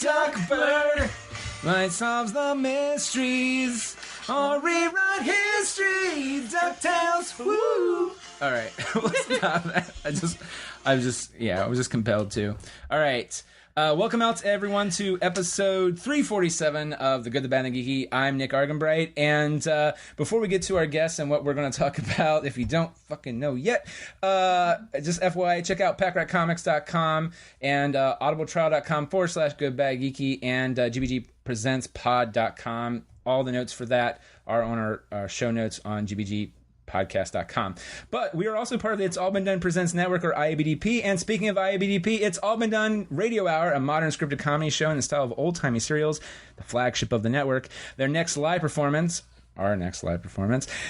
Duckbird might solve the mysteries or rewrite history. DuckTales, woo! All right, we'll stop that. I was just compelled to. All right. Welcome out, everyone, to episode 347 of The Good, the Bad, and the Geeky. I'm Nick Argenbright, and before we get to our guests and what we're going to talk about, if you don't fucking know yet, just FYI, check out PackratComics.com and audibletrial.com/goodbadgeeky and gbgpresentspod.com. All the notes for that are on our show notes on gbgpodcast.com. But we are also part of the It's All Been Done Presents Network, or IABDP. And speaking of IABDP, It's All Been Done Radio Hour, a modern scripted comedy show in the style of old-timey serials, the flagship of the network. Our next live performance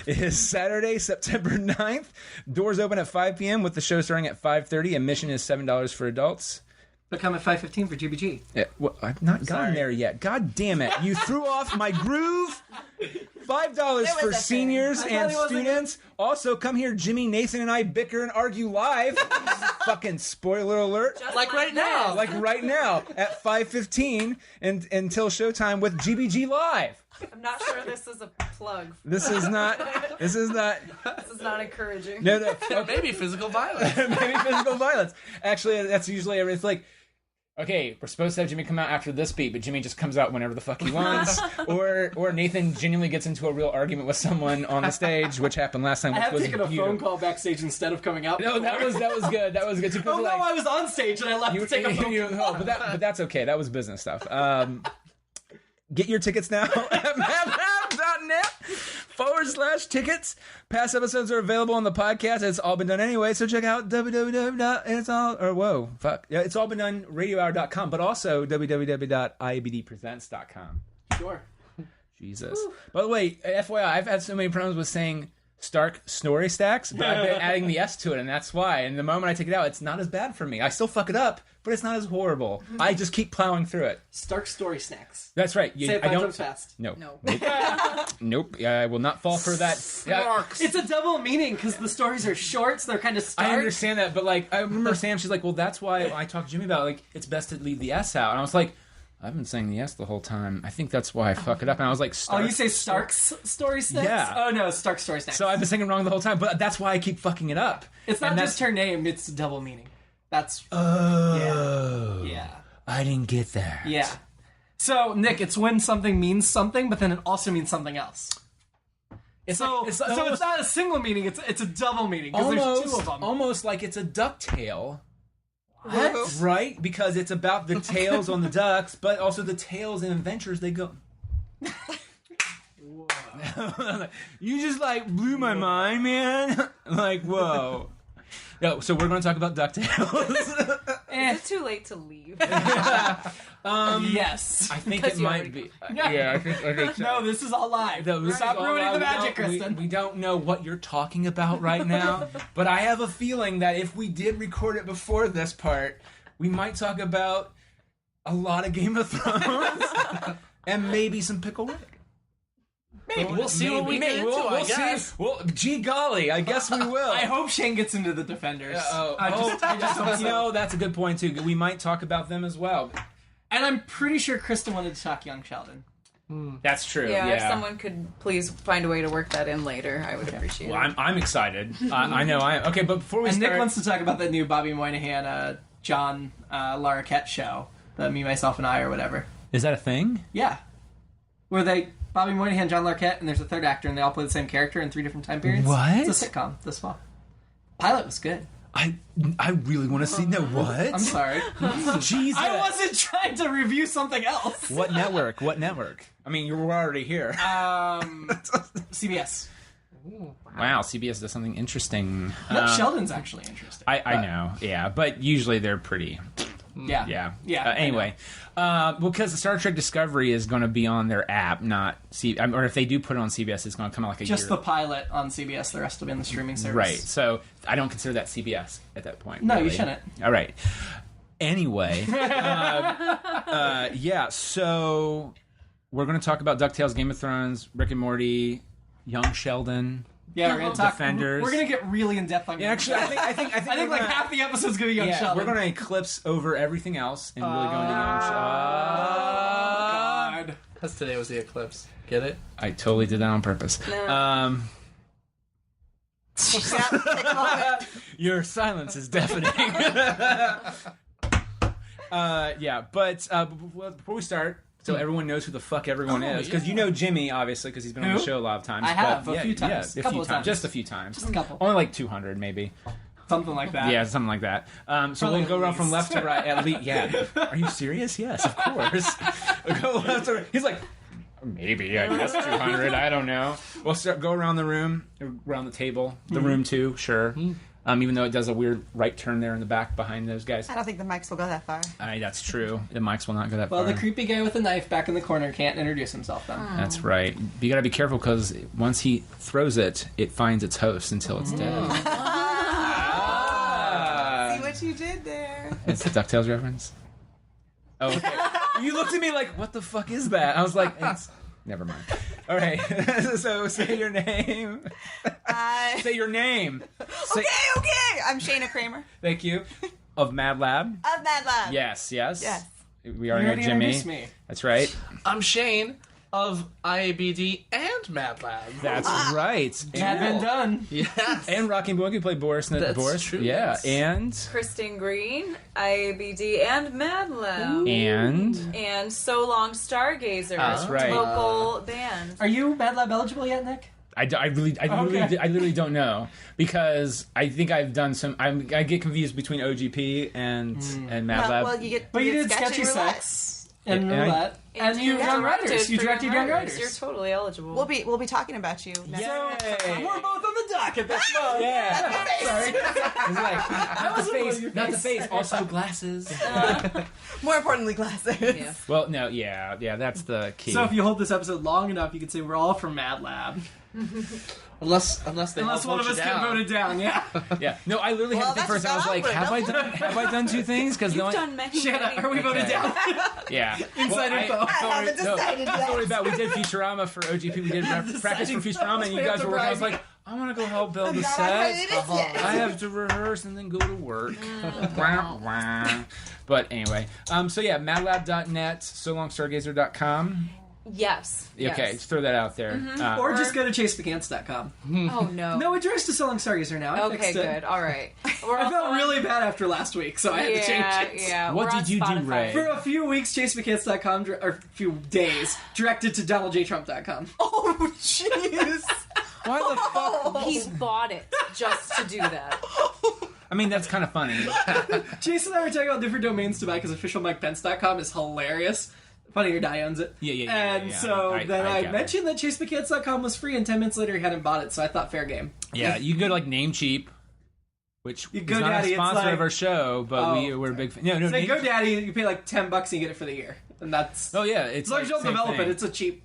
is Saturday, September 9th. Doors open at 5 p.m. with the show starting at 5:30. Admission is $7 for adults. But come at 5:15 for GBG. Yeah, well, I've not gotten there yet. God damn it. You threw off my groove. $5 for seniors and students. Also, come here, Jimmy, Nathan, and I bicker and argue live. Fucking spoiler alert. Just like right now. Like right now at 5:15 and until showtime with GBG Live. I'm not sure this is a plug. This is not encouraging. No. Maybe physical violence. Maybe physical violence. Actually, that's usually, it's like, okay, we're supposed to have Jimmy come out after this beat, but Jimmy just comes out whenever the fuck he wants. or Nathan genuinely gets into a real argument with someone on the stage, which happened last time. I have taken a phone call backstage instead of coming out. No, that was good. That was good. Oh no, I was on stage and I left to take a phone call. But that's okay. That was business stuff. Get your tickets now at madlab.net/tickets. Past episodes are available on the podcast. It's all been done anyway, so check out www.itsallbeendoneradiohour.com, but also www.iabdpresents.com. Sure. Jesus. Woo. By the way, FYI, I've had so many problems with saying Stark Story Stacks, but I've been adding the S to it, and that's why. And the moment I take it out, it's not as bad for me. I still fuck it up, but it's not as horrible. I just keep plowing through it. Stark Story Snacks. That's right. Say it 5 times fast. No. Nope. I will not fall for that. It's a double meaning because the stories are short, so they're kind of stark. I understand that, but like, I remember Sam, she's like, well, that's why I talked to Jimmy about, like, it's best to leave the S out. And I was like, I've been saying the S the whole time. I think that's why I fuck it up. And I was like, Stark. Oh, you say Stark's Story Snacks? Yeah. Oh, no, Stark Story Snacks. So I've been saying it wrong the whole time, but that's why I keep fucking it up. It's not just her name, it's double meaning. That's... Oh. Yeah. I didn't get that. Yeah. So, Nick, it's when something means something, but then it also means something else. It's not a single meaning, it's a double meaning, because there's 2 of them. Almost like it's a ducktail. What? Right? Because it's about the tails on the ducks, but also the tails and adventures they go... You just, like, blew my mind, man. Like, whoa. No, so we're going to talk about DuckTales. Is it too late to leave? Yes. I think it might be. Yeah, I think so. No, this is all live. Stop ruining the magic, Kristin. We don't know what you're talking about right now, but I have a feeling that if we did record it before this part, we might talk about a lot of Game of Thrones and maybe some PickleRick. Maybe. We'll see what we get into, I guess. Well, gee golly, I guess we will. I hope Shane gets into the Defenders. I just you know, that's a good point, too. We might talk about them as well. And I'm pretty sure Kristin wanted to talk Young Sheldon. That's true, yeah. If someone could please find a way to work that in later, I would appreciate it. Well, I'm excited. I know I am. Okay, but before we start... Nick wants to talk about the new Bobby Moynihan, John Larroquette show. The Me, Myself, and I, or whatever. Is that a thing? Yeah. Where Bobby Moynihan, John Larroquette, and there's a third actor, and they all play the same character in 3 different time periods. What? It's a sitcom this fall. Pilot was good. I really want to see... No, what? I'm sorry. Jesus. I wasn't trying to review something else. What network? I mean, you were already here. CBS. Ooh, wow, CBS does something interesting. No, Sheldon's actually interesting. I know, yeah, but usually they're pretty... Yeah. Anyway, because Star Trek Discovery is going to be on their app, not or if they do put it on CBS, it's going to come out like just the pilot on CBS. The rest will be on the streaming service. Right. So I don't consider that CBS at that point. No, really. You shouldn't. All right. Anyway, yeah. So we're going to talk about DuckTales, Game of Thrones, Rick and Morty, Young Sheldon. Yeah, we're gonna talk. Defenders. We're gonna get really in depth on. Yeah, actually, I think like half the episode's gonna be Young Sheldon. We're gonna eclipse over everything else and really go into Young Sheldon. Because today was the eclipse. Get it? I totally did that on purpose. No. Your silence is deafening. But before we start, so everyone knows who the fuck everyone is, because you know Jimmy, obviously, because he's been on the show a lot of times. I have, but, a few times. Yeah, just a few times. Just a couple. Only like 200, maybe. Something like that. Yeah, something like that. So we'll go around from left to right. At least, yeah. Are you serious? Yes, of course. We'll go left to right. He's like, maybe, I guess 200. I don't know. We'll go around the room, around the table, the room too. Sure. Even though it does a weird right turn there in the back behind those guys. I don't think the mics will go that far. That's true. The mics will not go that far. Well, the creepy guy with the knife back in the corner can't introduce himself then. That's right. You gotta be careful, because once he throws it, it finds its host until it's dead. See what you did there. It's the DuckTales reference. Oh, okay. You looked at me like, what the fuck is that? I was like, never mind. All right. So say your name. Say your name. Okay. I'm Shana Kramer. Thank you. Of MadLab. Of MadLab. Yes. Yes. We already know Jimmy. Me. That's right. I'm Shane of IABD and MadLab. That's right. Had been done. Yes. And Rocking Boy can play Boris. That's true. Yeah. Yes. And Kristin Green, IABD and MadLab. And So Long Stargazer. That's right. Local band. Are you MadLab eligible yet, Nick? I literally don't know, because I think I've done some. I get confused between OGP and MadLab. Well, you did Sketchy Roulette. Sex and Roulette, and you Young Riders. You directed Young Riders. You're totally eligible. We'll be talking about you. Next. Yay! We're both on the docket this month. Yeah. Sorry. It's like, not the face, also glasses. More importantly, glasses. Yeah. Well, no, yeah, that's the key. So if you hold this episode long enough, you can say we're all from MadLab. Unless they Unless one of us get voted down, yeah. Yeah. No, I literally had to think first. I was like, have I done two things? Because You've done many. Shanna, are we voted down? Yeah. Inside info. I haven't decided yet. Don't worry about it. We did Futurama for OGP. We did practice for Futurama, and you guys were working. I was like, I want to go help build the set. I have to rehearse and then go to work. But anyway, so yeah, madlab.net, solongstargazer.com. Yes. Okay, just throw that out there. Or just go to chasebecants.com. Oh, no. No address to Selling Stargazer now. I Okay, fixed it. good. All right. I felt really bad after last week, so I had to change it. Yeah. What did you do, Ray? For a few weeks, chasebecants.com, or a few days, directed to DonaldJTrump.com. Oh, jeez. Why the fuck? He bought it just to do that. I mean, that's kind of funny. Jason and I were talking about different domains to buy because officialmikepence.com is hilarious. Funny or Die owns it. Yeah. And so then I mentioned that chasebecants.com was free, and 10 minutes later he hadn't bought it, so I thought fair game. Yeah, you can go to like Namecheap, which is not GoDaddy, a sponsor like, of our show, but we're a big fan. No, say GoDaddy, you pay like $10 and you get it for the year. And that's... Oh, yeah. It's as long as you don't same develop thing. it, it's a cheap...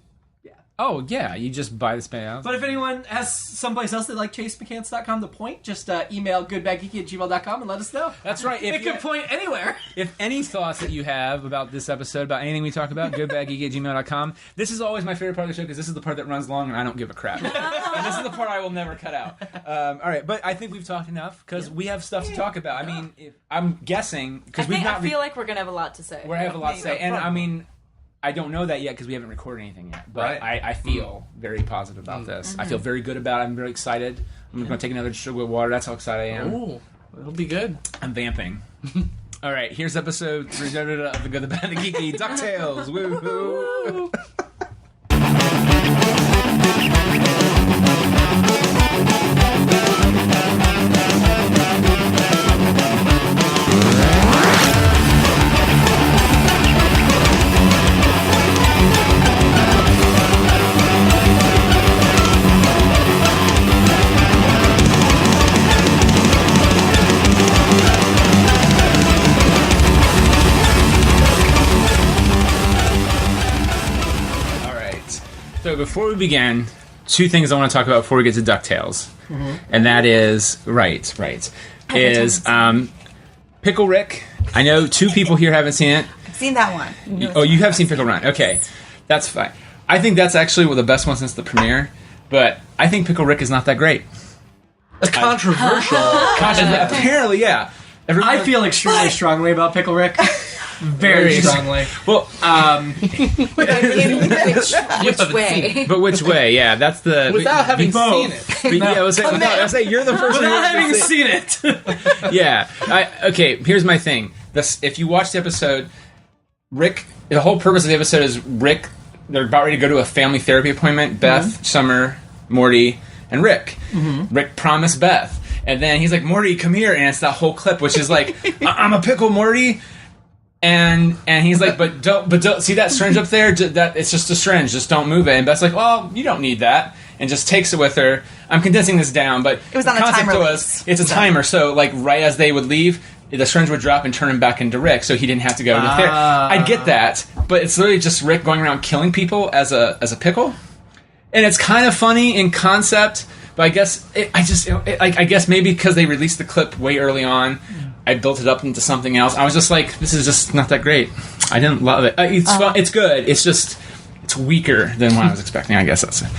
Oh, yeah. You just buy the spam. But if anyone has someplace else that like chasebecants.com to point, just email goodbadgeeky@gmail.com and let us know. That's right. It could point anywhere. If any thoughts that you have about this episode, about anything we talk about, goodbadgeeky@gmail.com. This is always my favorite part of the show, because this is the part that runs long and I don't give a crap. And this is the part I will never cut out. All right, but I think we've talked enough, because we have stuff to talk about. I mean, I'm guessing, because I feel like we're going to have a lot to say. We have a lot to say. And I mean, I don't know that yet because we haven't recorded anything yet. But I feel very positive about this. I feel very good about it. I'm very excited. I'm going to take another sugar with water. That's how excited I am. Ooh, it'll be good. I'm vamping. All right, here's episode 3 of The Good, the Bad, and the Geeky. DuckTales. Woo-Ooo. So before we begin, 2 things I want to talk about before we get to DuckTales. And that is, is PickleRick. I know 2 people here haven't seen it. I've seen that one. Oh, you have seen Pickle Run. Okay, that's fine. I think that's actually the best one since the premiere, but I think PickleRick is not that great. That's controversial. Apparently, yeah. I feel extremely strongly about PickleRick. very strongly. Well, Which way? but which way? Yeah, that's the Without having seen it. Yeah, I was saying you're the first one. Without having seen it. Yeah. Okay, here's my thing. If you watch the episode, Rick, the whole purpose of the episode is Rick, they're about ready to go to a family therapy appointment. Beth, Summer, Morty, and Rick. Rick promised Beth. And then he's like, Morty, come here. And it's that whole clip, which is like, I'm a pickle, Morty. And he's like, but don't see that syringe up there? That it's just a syringe. Just don't move it. And Beth's like, well, you don't need that. And just takes it with her. I'm condensing this down, but it was on a timer. It's a timer. So like right as they would leave, the syringe would drop and turn him back into Rick, so he didn't have to go to therapy. I get that, but it's literally just Rick going around killing people as a pickle, and it's kind of funny in concept. But I guess I guess maybe because they released the clip way early on, I built it up into something else. I was just like, this is just not that great. I didn't love it. It's good. It's just it's weaker than what I was expecting. I guess that's it.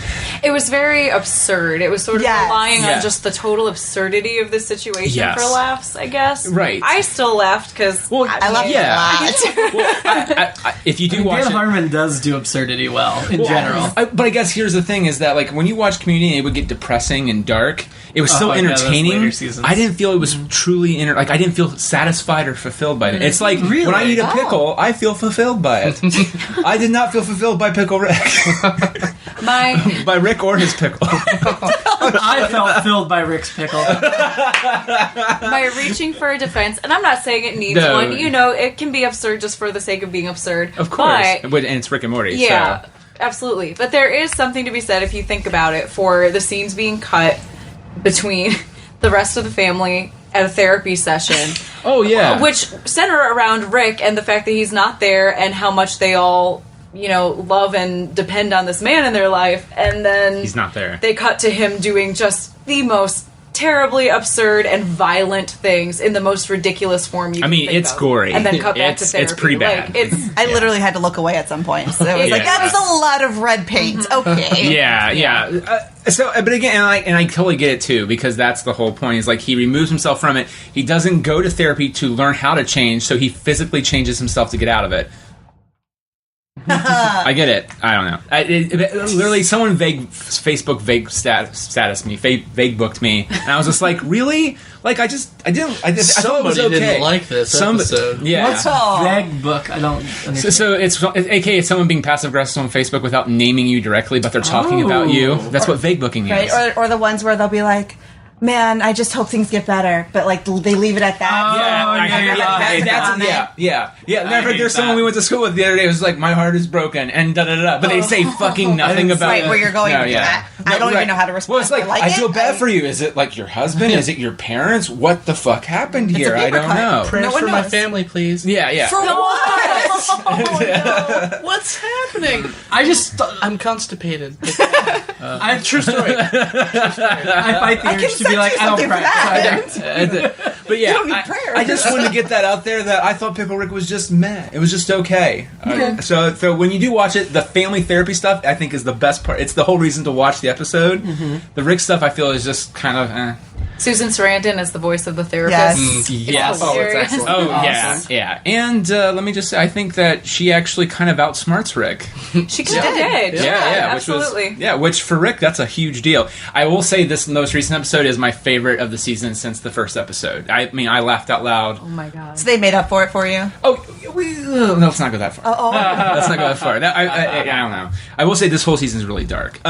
It was very absurd. It was sort of relying on Yes. just the total absurdity of the situation Yes. for laughs, I guess. Right. I still laughed because I love it a lot. Well, if you do watch Dan it, Harmon does do absurdity well in general. But I guess here's the thing: is that like when you watch Community, and it would get depressing and dark. It was so yeah, those entertaining. later seasons. I didn't feel it was truly like I didn't feel satisfied or fulfilled by it. It's like when I eat a pickle, I feel fulfilled by it. I did not feel fulfilled by Pickle Rick. By Rick or his pickle. I felt filled by Rick's pickle. by reaching for a defense, and I'm not saying it needs No. one. You know, it can be absurd just for the sake of being absurd. Of course, But, and it's Rick and Morty. yeah, So. absolutely. But there is something to be said if you think about it for the scenes being cut between the rest of the family at a therapy session. Oh yeah, Which center around Rick and the fact that he's not there and how much they all, you know, love and depend on this man in their life. And then he's not there. they cut to him doing just the most terribly absurd and violent things in the most ridiculous form you can think it's of. gory. And then cut back to It's therapy. pretty bad. Like, I literally had to look away at some point. So it was like, Yeah. that's a lot of red paint. Okay. Yeah. But again, and I totally get it too, because that's the whole point. Is like he removes himself from it. He doesn't go to therapy to learn how to change, so he physically changes himself to get out of it. I get it. I don't know. Literally, someone Facebook status me, Vaguebooked me, and I was just like, really? Like I thought it was Somebody okay. didn't like this episode. Yeah. What's a vague book? I don't understand. So it's it's someone being passive aggressive on Facebook without naming you directly, but they're talking about you. That's what Vaguebooking is. Right? Or the ones where they'll be like, man, I just hope things get better. But like they leave it at that. There's someone we went to school with the other day. It was like, my heart is broken, and da da da. But they say fucking nothing about Right, where you're going with that. I don't even know how to respond. Well, it's like, I like I it. feel bad for you. Is it like your husband? Is it your parents? What the fuck happened here? I paper don't cut. know. Prayers No one for my knows. family, please. Yeah. For what? What's happening? I'm constipated. True story. I fight the urge to be like, I don't cry. But yeah, don't need prayer. I just wanted to get that out there that I thought Pickle Rick was just meh. It was just okay. So when you do watch it, the family therapy stuff I think is the best part. It's the whole reason to watch the episode. The Rick stuff I feel is just kind of Susan Sarandon is the voice of the therapist. Yes. Yes. Oh, it's excellent. Oh yeah. And let me just say, I think that she actually kind of outsmarts Rick. She kind of did. Yeah, absolutely. which for Rick, that's a huge deal. I will say this most recent episode is my favorite of the season since the first episode. I mean, I laughed out loud. Oh my god. So they made up for it for you? No, let's not go that far. Let's not go that far. I don't know. I will say this whole season is really dark.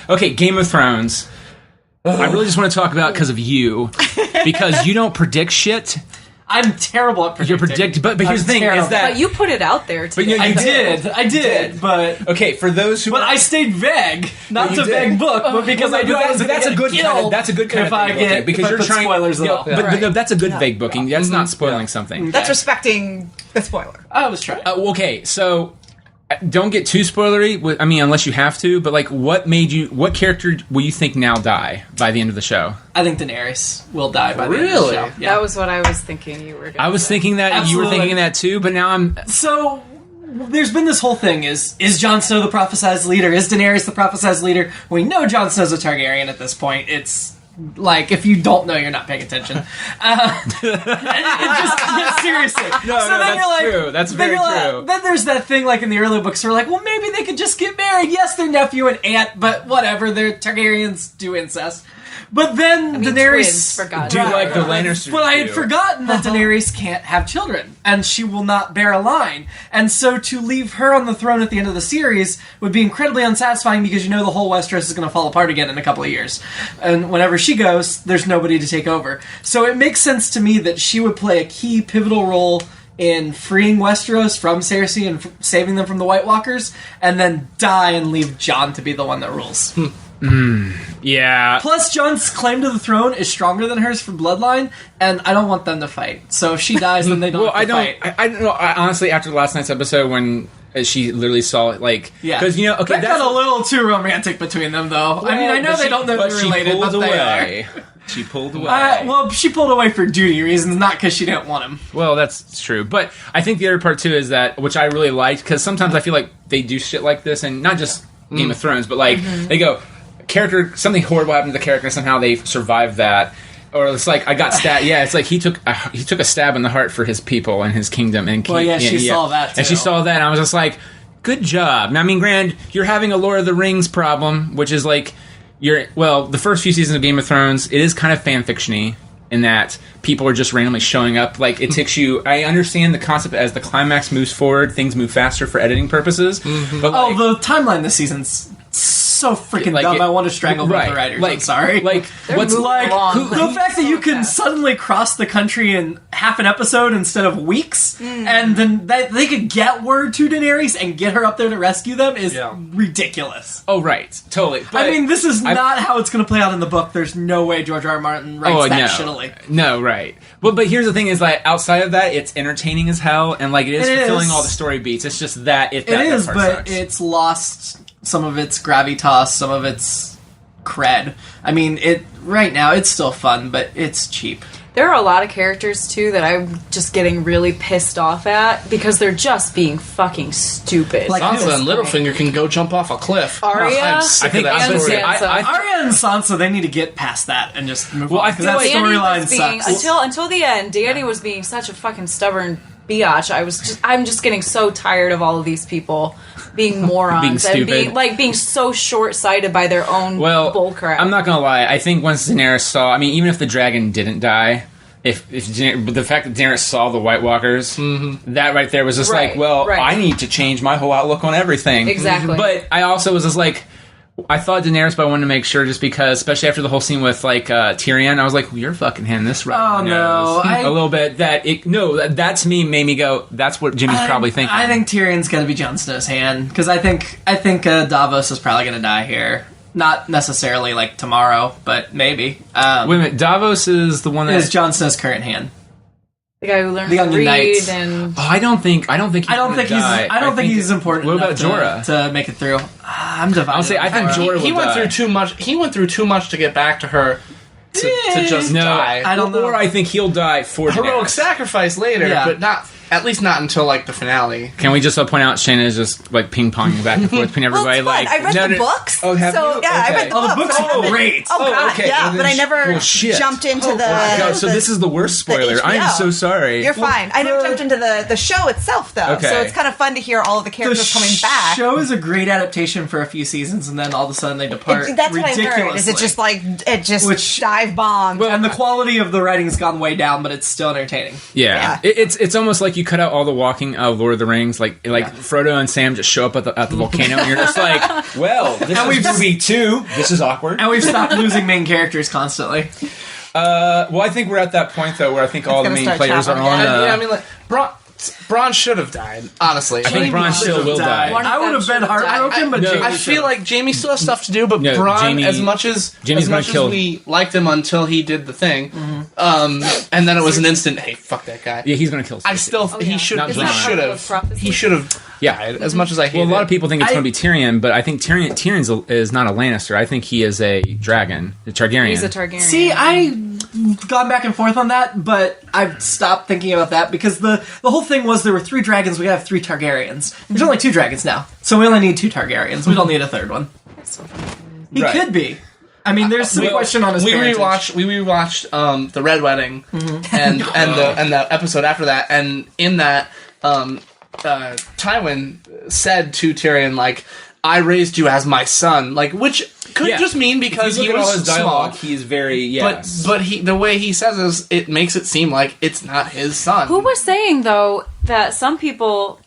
Okay, Game of Thrones. I really just want to talk about because of you, because you don't predict shit. I'm terrible at predicting. But here's the thing: is that But you put it out there too. But you I did, but okay for those who. But I stayed vague, not You to did. vague book, but because I knew I was going to get killed. That's a good kind if of I vague booking, get because if I you're put trying spoilers at all. But no, that's a good vague booking. That's not spoiling something. That's respecting the spoiler. I was trying. Okay, so don't get too spoilery. I mean, unless you have to. But like, what character will you think now die by the end of the show? I think Daenerys will die by the end of the Really? show. Yeah. That was what I was thinking you were going to I was thinking that you were Absolutely. thinking that too, but now I'm. So there's been this whole thing: is Jon Snow the prophesized leader? Is Daenerys the prophesized leader? We know Jon Snow's a Targaryen at this point. It's Like, if you don't know, you're not paying attention. Seriously. No, that's true. That's very true. Then there's that thing, like, in the early books, where like, well, maybe they could just get married. Yes, they're nephew and aunt, but whatever. They're Targaryens do incest. But then Daenerys... Twins, for God's Do sake. like the Lannisters. But I had forgotten that Daenerys can't have children, and she will not bear a line. And so to leave her on the throne at the end of the series would be incredibly unsatisfying, because you know the whole Westeros is going to fall apart again in a couple of years. And whenever she goes, there's nobody to take over. So it makes sense to me that she would play a key, pivotal role in freeing Westeros from Cersei and saving them from the White Walkers, and then die and leave Jon to be the one that rules. Yeah. Plus, Jon's claim to the throne is stronger than hers for bloodline, and I don't want them to fight. So if she dies, then they don't have to fight. I don't know. Honestly, after last night's episode, when she literally saw it, like... Yeah. Because, you know, okay, that got a little too romantic between them, though. I mean, I know they don't know they're related, but they are. She pulled away. Well, she pulled away for duty reasons, not because she didn't want him. Well, that's true. But I think the other part, too, is that, which I really liked, because sometimes I feel like they do shit like this, and not just Game of Thrones, but, like, they go... something horrible happened to the character, somehow they survived that, or it's like I got stabbed. Yeah, it's like he took a stab in the heart for his people and his kingdom. And she saw that too. And she saw that, and I was just like, good job. Now, I mean, granted, you're having a Lord of the Rings problem, which is like the first few seasons of Game of Thrones, it is kind of fan fiction-y in that people are just randomly showing up. Like, it takes you... I understand the concept as the climax moves forward, things move faster for editing purposes. But the timeline this season's so freaking dumb. I want to strangle both the writers. I'm sorry. Like, what's like the fact that you can suddenly cross the country in half an episode instead of weeks, and then they could get word to Daenerys and get her up there to rescue them is ridiculous. Oh, right. Totally. But I mean, this is not how it's going to play out in the book. There's no way George R. R. Martin writes that shittily. No, right. Well, but here's the thing: is like outside of that, it's entertaining as hell, and like it is fulfilling all the story beats. It's just that it is, but sucks. It's lost some of its gravitas, some of its cred. I mean, right now it's still fun, but it's cheap. There are a lot of characters, too, that I'm just getting really pissed off at because they're just being fucking stupid. Like Sansa and Littlefinger can go jump off a cliff. Arya? I'm sick of that and story. Sansa. Arya and Sansa, they need to get past that and just move on. I feel that like storyline sucks. Until the end, Dany was being such a fucking stubborn biatch. I'm just getting so tired of all of these people being morons being and being so short-sighted by their own bullcrap. I'm not gonna lie. I think once Daenerys saw, I mean, even if the dragon didn't die, if the fact that Daenerys saw the White Walkers, that right there was just I need to change my whole outlook on everything. Exactly. But I also was just like, I thought Daenerys, but I wanted to make sure, just because, especially after the whole scene with Tyrion, I was like, well, "You're fucking handing this right." Oh no, a little bit. That to me made me go, "That's what Jimmy's probably thinking." I think Tyrion's gonna be Jon Snow's hand, because I think Davos is probably gonna die here. Not necessarily like tomorrow, but maybe. Wait a minute, Davos is the one that is Jon Snow's current hand. The guy who learned the to Onion read Knight. And I don't think he's important. What about Jorah to make it through? I'm divided. I'll say I think Jorah he went through too much. He went through too much to get back to her to just die. I don't know. Or I think he'll die for heroic sacrifice later, but not. At least not until like the finale. Can we just point out Shana is just like ping ponging back and forth between everybody? Well, I read the books. Oh, have you? I read the books. are great. Oh god, okay. yeah, but I never jumped into the. God, so this is the worst spoiler. I am so sorry. You're fine. I never jumped into the show itself though, so it's kind of fun to hear all of the characters coming back. The show is a great adaptation for a few seasons, and then all of a sudden they depart. That's what I heard. Is it just like dive bombed? Well, and the quality of the writing has gone way down, but it's still entertaining. Yeah. It's almost like you cut out all the walking of Lord of the Rings, like Frodo and Sam just show up at the volcano, and you're just like, well, this is movie 2. This is awkward. And we've stopped losing main characters constantly. Well, I think we're at that point though, where I think all the main players are on. I mean, like Bronn should have died. Honestly, I think Bronn still will die. I would have been heartbroken, but I feel like Jaime still has stuff to do. But Bronn, as much as we liked him until he did the thing, and then it was an instant. Hey, fuck that guy. Yeah, he's gonna kill. I still he should have died. As much as I hate. Well, a lot of people think it's going to be Tyrion, but I think Tyrion is not a Lannister. I think he is a dragon, a Targaryen. He's a Targaryen. See, I've gone back and forth on that, but I've stopped thinking about that because the whole thing was there were 3 dragons, we have 3 Targaryens. There's only 2 dragons now, so we only need 2 Targaryens. We don't need a third one. He could be. I mean, there's some question on his parentage. We rewatched the Red Wedding and the episode after that, and in that Tywin said to Tyrion, like, I raised you as my son, like, which could just mean because he was his dialogue, small. He's very but the way he says is, it makes it seem like it's not his son. Who was saying though that some people,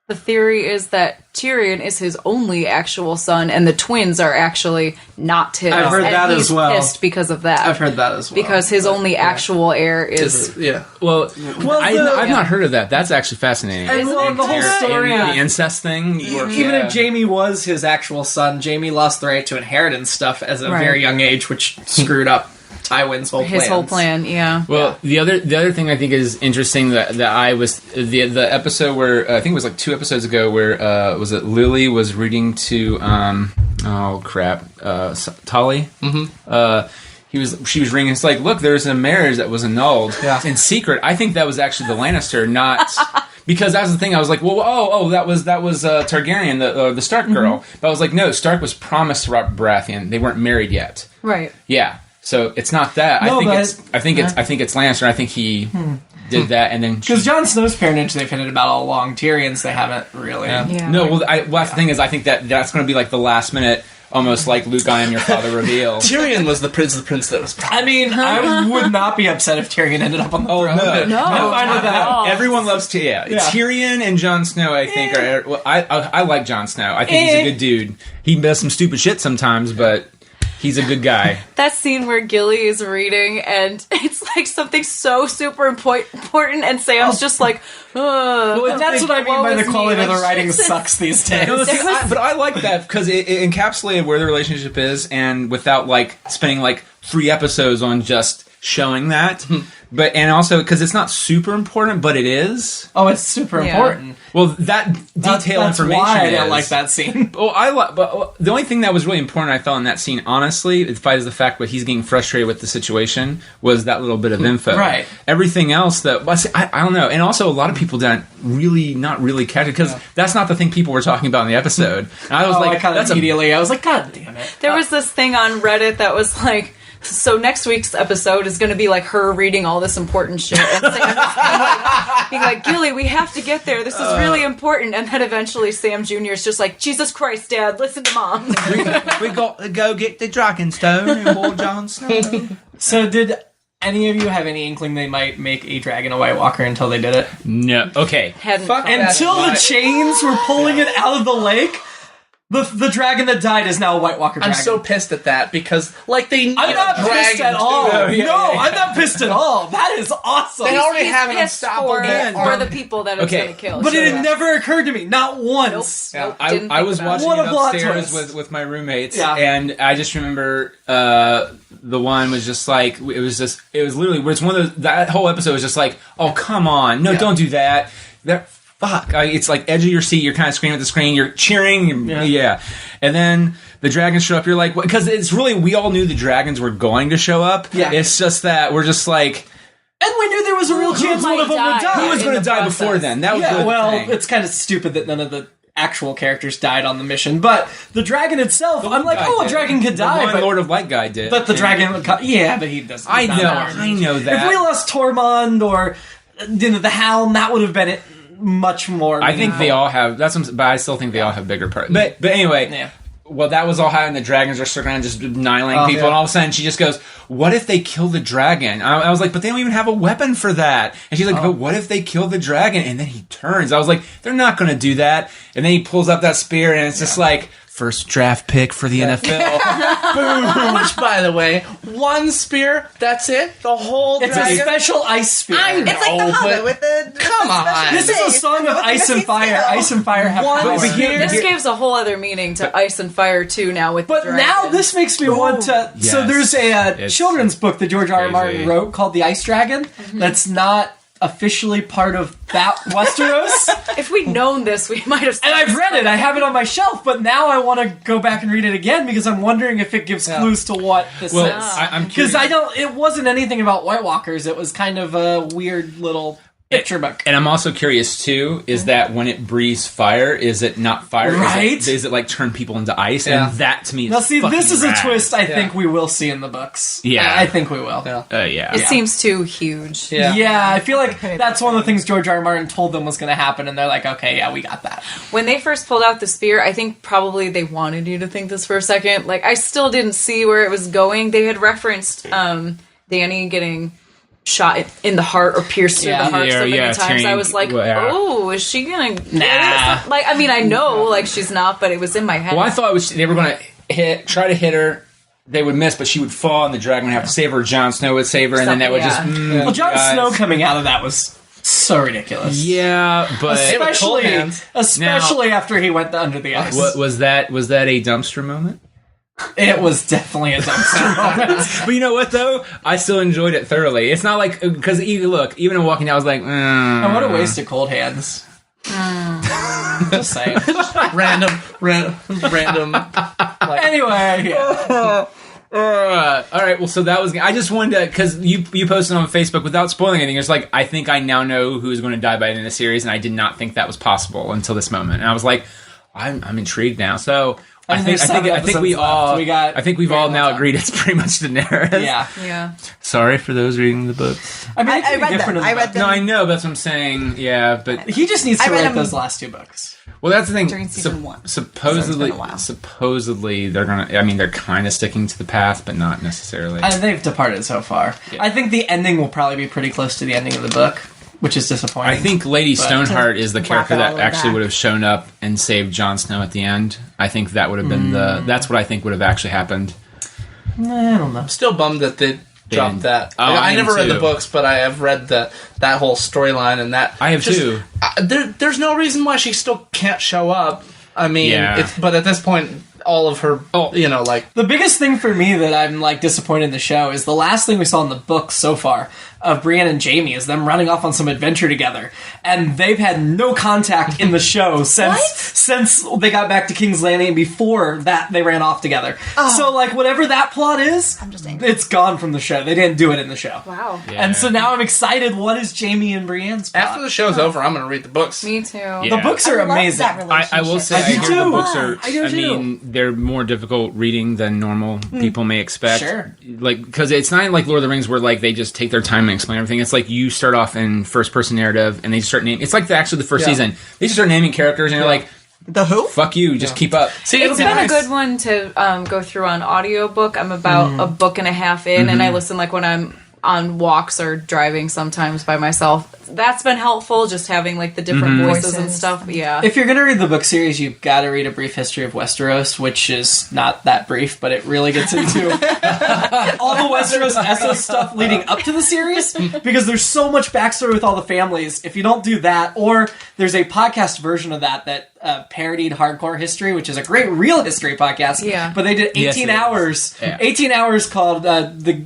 the theory is that Tyrion is his only actual son, and the twins are actually not his. I've heard that as well. Pissed because of that. I've heard that as well. Because his only actual heir is. Well, I've not heard of that. That's actually fascinating. And the whole story, the incest thing. Even if Jaime was his actual son, Jaime lost the right to inheritance stuff as a very young age, which screwed up Tywin's whole plan. Yeah. Well, the other thing I think is interesting that I was the episode where I think it was like 2 episodes ago where was it Lily was reading to Tully. She was reading. It's like, look, there's a marriage that was annulled in secret. I think that was actually the Lannister, not. Because that was the thing. I was like, well, that was Targaryen, the Stark girl. But I was like, no, Stark was promised to Robert Baratheon. They weren't married yet. Right. Yeah. So it's not that. No, I think it's Lannister. I think he did that, and then because Jon Snow's parentage they've hinted about all along. Tyrion's they haven't really. Yeah. No, that's the thing is I think that's going to be like the last minute, almost like Luke, I am your father reveal. Tyrion was the prince that was. I mean, I would not be upset if Tyrion ended up on the throne. No, I'm fine with that. Everyone loves Tyrion and Jon Snow. I think are. Well, I like Jon Snow. I think he's a good dude. He does some stupid shit sometimes, but. He's a good guy. That scene where Gilly is reading and it's like something so super important and Sam's just like, well, that's what I mean by the quality of the writing sucks these days. No, but I like that because it encapsulated where the relationship is and without like spending like 3 episodes on just showing that. And also because it's not super important, but it is. Oh, it's super important. Well, that detail that's information. Why I don't like that scene. Well, but the only thing that was really important I thought in that scene, honestly, besides the fact that he's getting frustrated with the situation, was that little bit of info. Right. Everything else I don't know, and also a lot of people not really catch it because that's not the thing people were talking about in the episode. And I was like, that's immediately. I was like, God damn it! There was this thing on Reddit that was like. So next week's episode is going to be like her reading all this important shit and Sam being like, Gilly, we have to get there. This is really important. And then eventually Sam Jr. is just like, Jesus Christ, Dad, listen to Mom. we got to go get the Dragonstone and more Jon Snow. So did any of you have any inkling they might make a dragon a White Walker until they did it? No. Okay. Until the chains were pulling it out of the lake? The dragon that died is now a White Walker dragon. I'm so pissed at that because, like, I'm not pissed at all. I'm not pissed at all. That is awesome. They already have an unstoppable for the people that it's going to kill. But it had never occurred to me, not once. Nope. I was watching it upstairs with my roommates, and I just remember the one was just like it was literally where it's one of those, that whole episode was just like, oh come on, no, don't do that. Fuck! It's like edge of your seat. You're kind of screaming at the screen. You're cheering. And then the dragons show up. You're like, because it's really we all knew the dragons were going to show up. Yeah. It's just that we're just like, and we knew there was a real chance one of them would die. Who was going to die before then? That was the thing. It's kind of stupid that none of the actual characters died on the mission, but the dragon itself, I'm like, a dragon could die. The Lord of Light guy did. But the dragon would but he doesn't. I know that. If we lost Tormund or the Hound, that would have been it. Much more. I think they all have. But I still think they all have bigger parts. But anyway, well, that was all happening. The dragons are circling around, just annihilating people, and all of a sudden she just goes, "What if they kill the dragon?" I was like, "But they don't even have a weapon for that." And she's like, "But what if they kill the dragon?" And then he turns. I was like, "They're not going to do that." And then he pulls up that spear, and it's just like. First draft pick for the NFL. Boom. Which, by the way, one spear, that's it? The whole dragon? It's a special ice spear. I know, it's like the Hobbit with the come on. This is a song of ice and fire. Ice and fire have power. This gives a whole other meaning to ice and fire, too, now with the dragon. Now this makes me want to... Yes. So there's a children's book that George R.R. Martin wrote called The Ice Dragon. That's not... officially part of that Westeros. If we'd known this, we might have. And I've read it. I have it on my shelf, but now I want to go back and read it again because I'm wondering if it gives clues to what this is. I'm curious. Because it wasn't anything about White Walkers. It was kind of a weird little picture book. And I'm also curious too, is that when it breathes fire, is it not fire? Right? Does it like turn people into ice? Yeah. And that to me is now see, this is rad. A twist I think we will see in the books. Yeah. I think we will. Yeah. It seems too huge. Yeah, I feel like that's one of the things George R. R. Martin told them was going to happen, and they're like, okay, yeah, we got that. When they first pulled out the spear, I think probably they wanted you to think this for a second. Like, I still didn't see where it was going. They had referenced Danny getting shot in the heart or pierced through the heart so many times. I was like, oh, is she gonna get it? Like, I mean, I know like she's not, but it was in my head. Well, I thought they were gonna try to hit her. They would miss, but she would fall, and the dragon would have to save her. Jon Snow would save her, and then that would just. Well, Jon Snow coming out of that was so ridiculous. Yeah, but especially after he went under the ice. What was that? Was that a dumpster moment? It was definitely a dumpster moment. But you know what, though? I still enjoyed it thoroughly. It's not like... Because even in walking out, I was like... And what a waste of cold hands. Just saying. Random. Like, anyway. All right, well, so that was... I just wanted to... Because you posted on Facebook without spoiling anything. It's like, I think I now know who is going to die by the end of the series, and I did not think that was possible until this moment. And I was like, I'm intrigued now. So... I think we've all now agreed it's pretty much Daenerys. Yeah. Sorry for those reading the books. I read them. No, I know, that's what I'm saying. Yeah, but he just needs to write those last 2 books. Well, that's the thing. During season 1. Supposedly they're gonna. I mean, they're kind of sticking to the path, but not necessarily. They've departed so far. Yeah. I think the ending will probably be pretty close to the ending of the book, which is disappointing. I think Lady Stoneheart is the character that actually would have shown up and saved Jon Snow at the end. I think that would have been that's what I think would have actually happened. I don't know. I'm still bummed that they dropped that. I never read the books, but I have read that whole storyline, and that... I have too. There's no reason why she still can't show up. I mean, but at this point... all of her, the biggest thing for me that I'm disappointed in the show is the last thing we saw in the book so far of Brienne and Jaime is them running off on some adventure together, and they've had no contact in the show since they got back to King's Landing. Before that, they ran off together. So whatever that plot is, it's gone from the show. They didn't do it in the show. Wow. Yeah. And so now I'm excited. What is Jaime and Brienne's plot? After the show's over, I'm going to read the books. Me too. Yeah. The books are amazing. I will say, I do too. The books are. I do too. Mean, they're more difficult reading than normal people may expect. Sure. Because it's not like Lord of the Rings where they just take their time and explain everything. It's like you start off in first person narrative and they just start naming. It's like actually the first season. They just start naming characters and you're like, the who? Fuck you, just keep up. See, it's been a good one to go through on audiobook. I'm about a book and a half in, and I listen when I'm on walks or driving sometimes by myself. That's been helpful, just having the different voices and stuff. Yeah. If you're going to read the book series, you've got to read A Brief History of Westeros, which is not that brief, but it really gets into all the Westeros Essos stuff leading up to the series, because there's so much backstory with all the families. If you don't do that, or there's a podcast version of that parodied Hardcore History, which is a great real history podcast. Yeah. But they did 18 hours. Yeah. 18 hours called the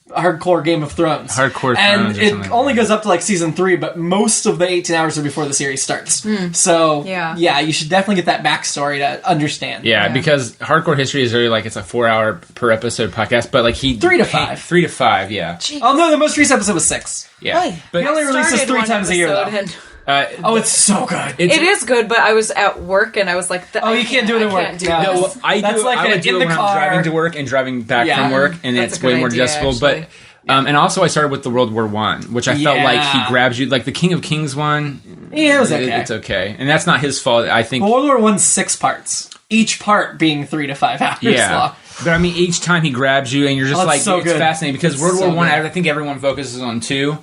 Hardcore Game of Thrones. And it only goes up to season 3, but most of the 18 hours are before the series starts. So, yeah, you should definitely get that backstory to understand. Yeah, because Hardcore History is really it's a 4-hour per episode podcast, but 3 to 5. 3 to 5, yeah. Jeez. Oh, no, the most recent episode was 6. Yeah. Right. But he only releases 3 times a year, though. It's so good. It is good, but I was at work and I was like, you can't do it at work. No, I would do it when I'm driving to work and driving back from work, and it's way more digestible. But and also I started with the World War I, which I felt like he grabs you, the King of Kings one. Yeah, it was okay. It's okay, and that's not his fault. I think World War I's 6 parts, each part being 3 to 5 hours long. But I mean, each time he grabs you, and you're just it's fascinating because World War I. I think everyone focuses on 2,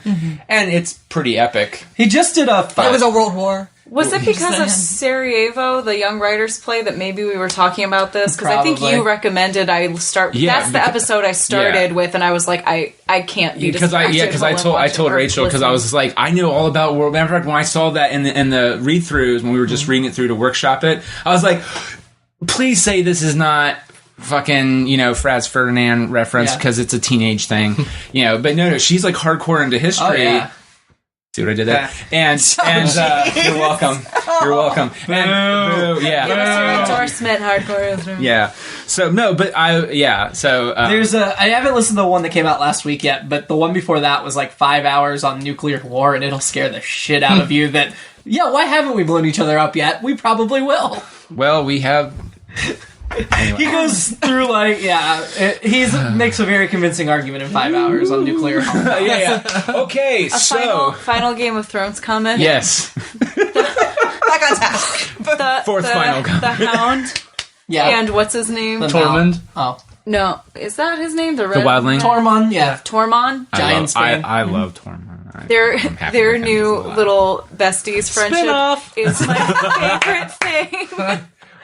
and it's pretty epic. He just did a. It was a world war. Was it because of Sarajevo, the Young Writers Play, that maybe we were talking about this? Because I think you recommended I start. Yeah, that's the episode I started with, and I was like, I can't be distracted. Because I told Rachel, because I was just I know all about World. Matter of fact, when I saw that in the read throughs when we were just reading it through to workshop it, I was like, please say this is not fucking Franz Ferdinand reference because it's a teenage thing, But no, she's hardcore into history. Oh, yeah. See what I did there? And you're welcome. You're welcome. Give us your endorsement, hardcore. Yeah. So no, but I haven't listened to the one that came out last week yet, but the one before that was like 5 hours on nuclear war, and it'll scare the shit out of you that, why haven't we blown each other up yet? We probably will. Well, we have... Anyway. He goes through he makes a very convincing argument in 5 hours on nuclear war. Okay, final Game of Thrones comment. Yes. Back on task. Fourth final comment. The Hound. Yeah. And what's his name? Tormund. Oh. No, is that his name? The wildling? Tormund, yeah. Tormund? Giant I love Tormund. Their new little besties friendship Spin-off. is my favorite thing.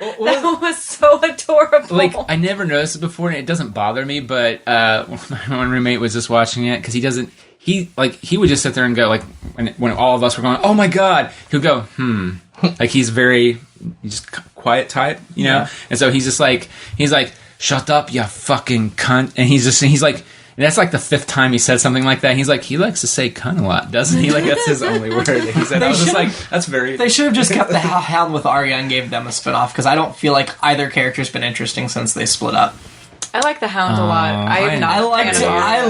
That was so adorable. Like, I never noticed it before, and it doesn't bother me, but my one roommate was just watching it, because he would just sit there and go, like, when all of us were going, oh my god, he would go, like, he's just quiet type, you know? And so he's like, shut up, you fucking cunt, and he's like, and that's like the 5th time he said something like that. He's like, he likes to say cunt a lot, doesn't he? Like, that's his only word that he said. I was just like, that's very... They should have just kept the Hound with Arya and gave them a spin-off, because I don't feel like either character's been interesting since they split up. I like the Hound a lot. I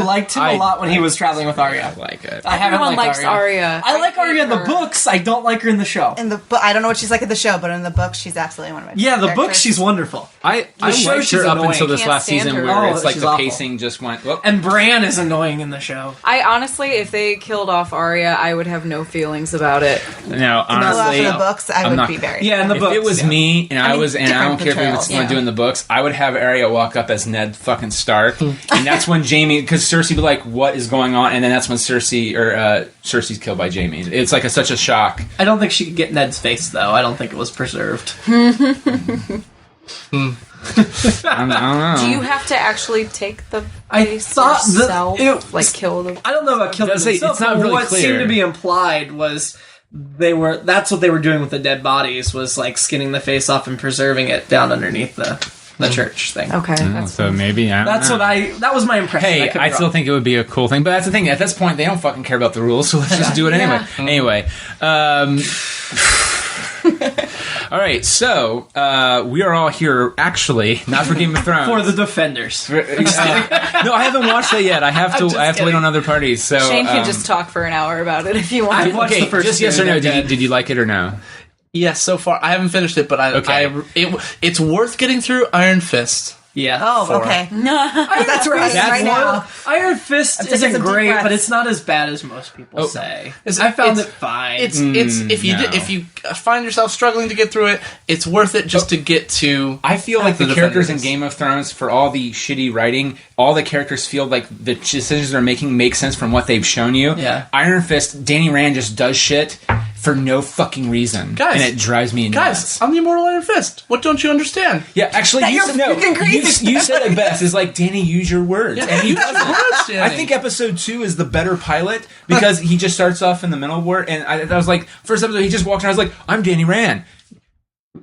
liked him a lot when he was traveling with Arya. I like it. Everyone likes Arya. I like Arya in the books. I don't like her in the show. In the book, I don't know what she's like in the show, but in the book, she's absolutely one of my favorite the book, characters. she's wonderful. I show, liked she's her up annoying. until this Can't last stand season her. where it's like she's the awful. pacing just went... Whoop. And Bran is annoying in the show. I honestly, if they killed off Arya, I would have no feelings about it. No, honestly... In the books, I would be very... Yeah, in the books. If it was me, and I don't different care if it was portrayals, someone doing the books, I would have Arya walk up as Ned fucking Stark, and that's when Jaime, because Cersei would be like, what is going on? And then that's when Cersei's killed by Jaime. It's like such a shock. I don't think she could get Ned's face, though. I don't think it was preserved. I don't know. Do you have to actually take the I face thought yourself? kill the... I don't know about killing themselves. It's not really what clear. seemed to be implied was that's what they were doing with the dead bodies, was like skinning the face off and preserving it down underneath the church thing. Okay. So maybe that was my impression. Hey, I still think it would be a cool thing, but that's the thing. At this point, they don't fucking care about the rules, so let's just do it anyway. Anyway, all right. So we are all here, actually, not for Game of Thrones, for the Defenders. No, I haven't watched that yet. I have to wait on other parties. So Shane can just talk for an hour about it if you want. I've watched the first just yes or no. Did you like it or no? Yes, so far I haven't finished it, but it's worth getting through Iron Fist. Yeah. Oh, okay. That's where I am right now. Iron Fist isn't great, but it's not as bad as most people say. I found it fine. If you find yourself struggling to get through it, it's worth it just to get to. I feel like the characters in Game of Thrones, for all the shitty writing, all the characters feel like the decisions they're making make sense from what they've shown you. Yeah. Iron Fist, Danny Rand just does shit for no fucking reason. Guys, and it drives me nuts. I'm the Immortal Iron Fist. What don't you understand? Yeah, actually, you said it best. It's like, Danny, use your words. Yeah, and he doesn't. Danny. I think episode 2 is the better pilot because he just starts off in the middle war. And I was like, first episode, he just walked around. I was like, I'm Danny Rand.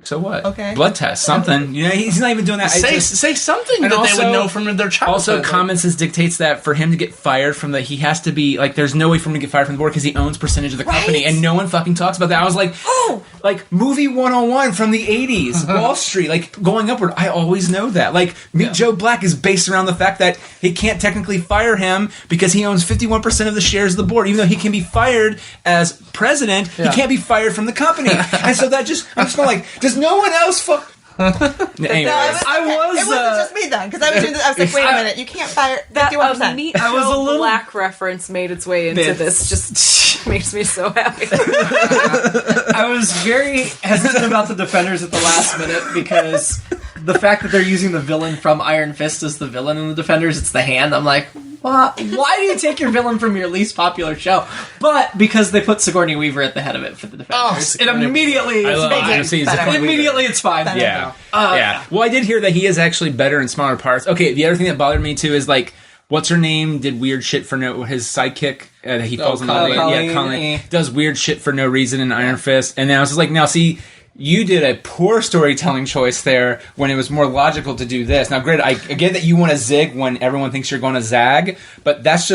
So what? Okay. Blood test, something. You know, he's not even doing that. Say something that they would know from their childhood. Also, common sense dictates that for him to get fired from he has to be, like, there's no way for him to get fired from the board because he owns percentage of the company, and no one fucking talks about that. I was like, oh, like, movie 101 from the 80s, Wall Street, like, going upward. I always know that. Like, Meet Joe Black is based around the fact that he can't technically fire him because he owns 51% of the shares of the board. Even though he can be fired as president, he can't be fired from the company. And so that just, I'm just going like, does no one else fuck... Anyways. It wasn't just me then, because I was like, wait a minute, you can't fire 51%. Meet Joe Black reference made its way into this. Just makes me so happy. I was very hesitant about the Defenders at the last minute because the fact that they're using the villain from Iron Fist as the villain in the Defenders, it's the Hand. I'm like, why do you take your villain from your least popular show? But because they put Sigourney Weaver at the head of it for the Defenders, it immediately it's fine. Yeah. Yeah. Well, I did hear that he is actually better in smaller parts. Okay, the other thing that bothered me too is like, what's her name did weird shit for his sidekick. He falls in love with. Yeah, Colleen does weird shit for no reason in Iron Fist, and then I was just like, now see. You did a poor storytelling choice there when it was more logical to do this. Now, granted, I get that you want to zig when everyone thinks you're going to zag, but that's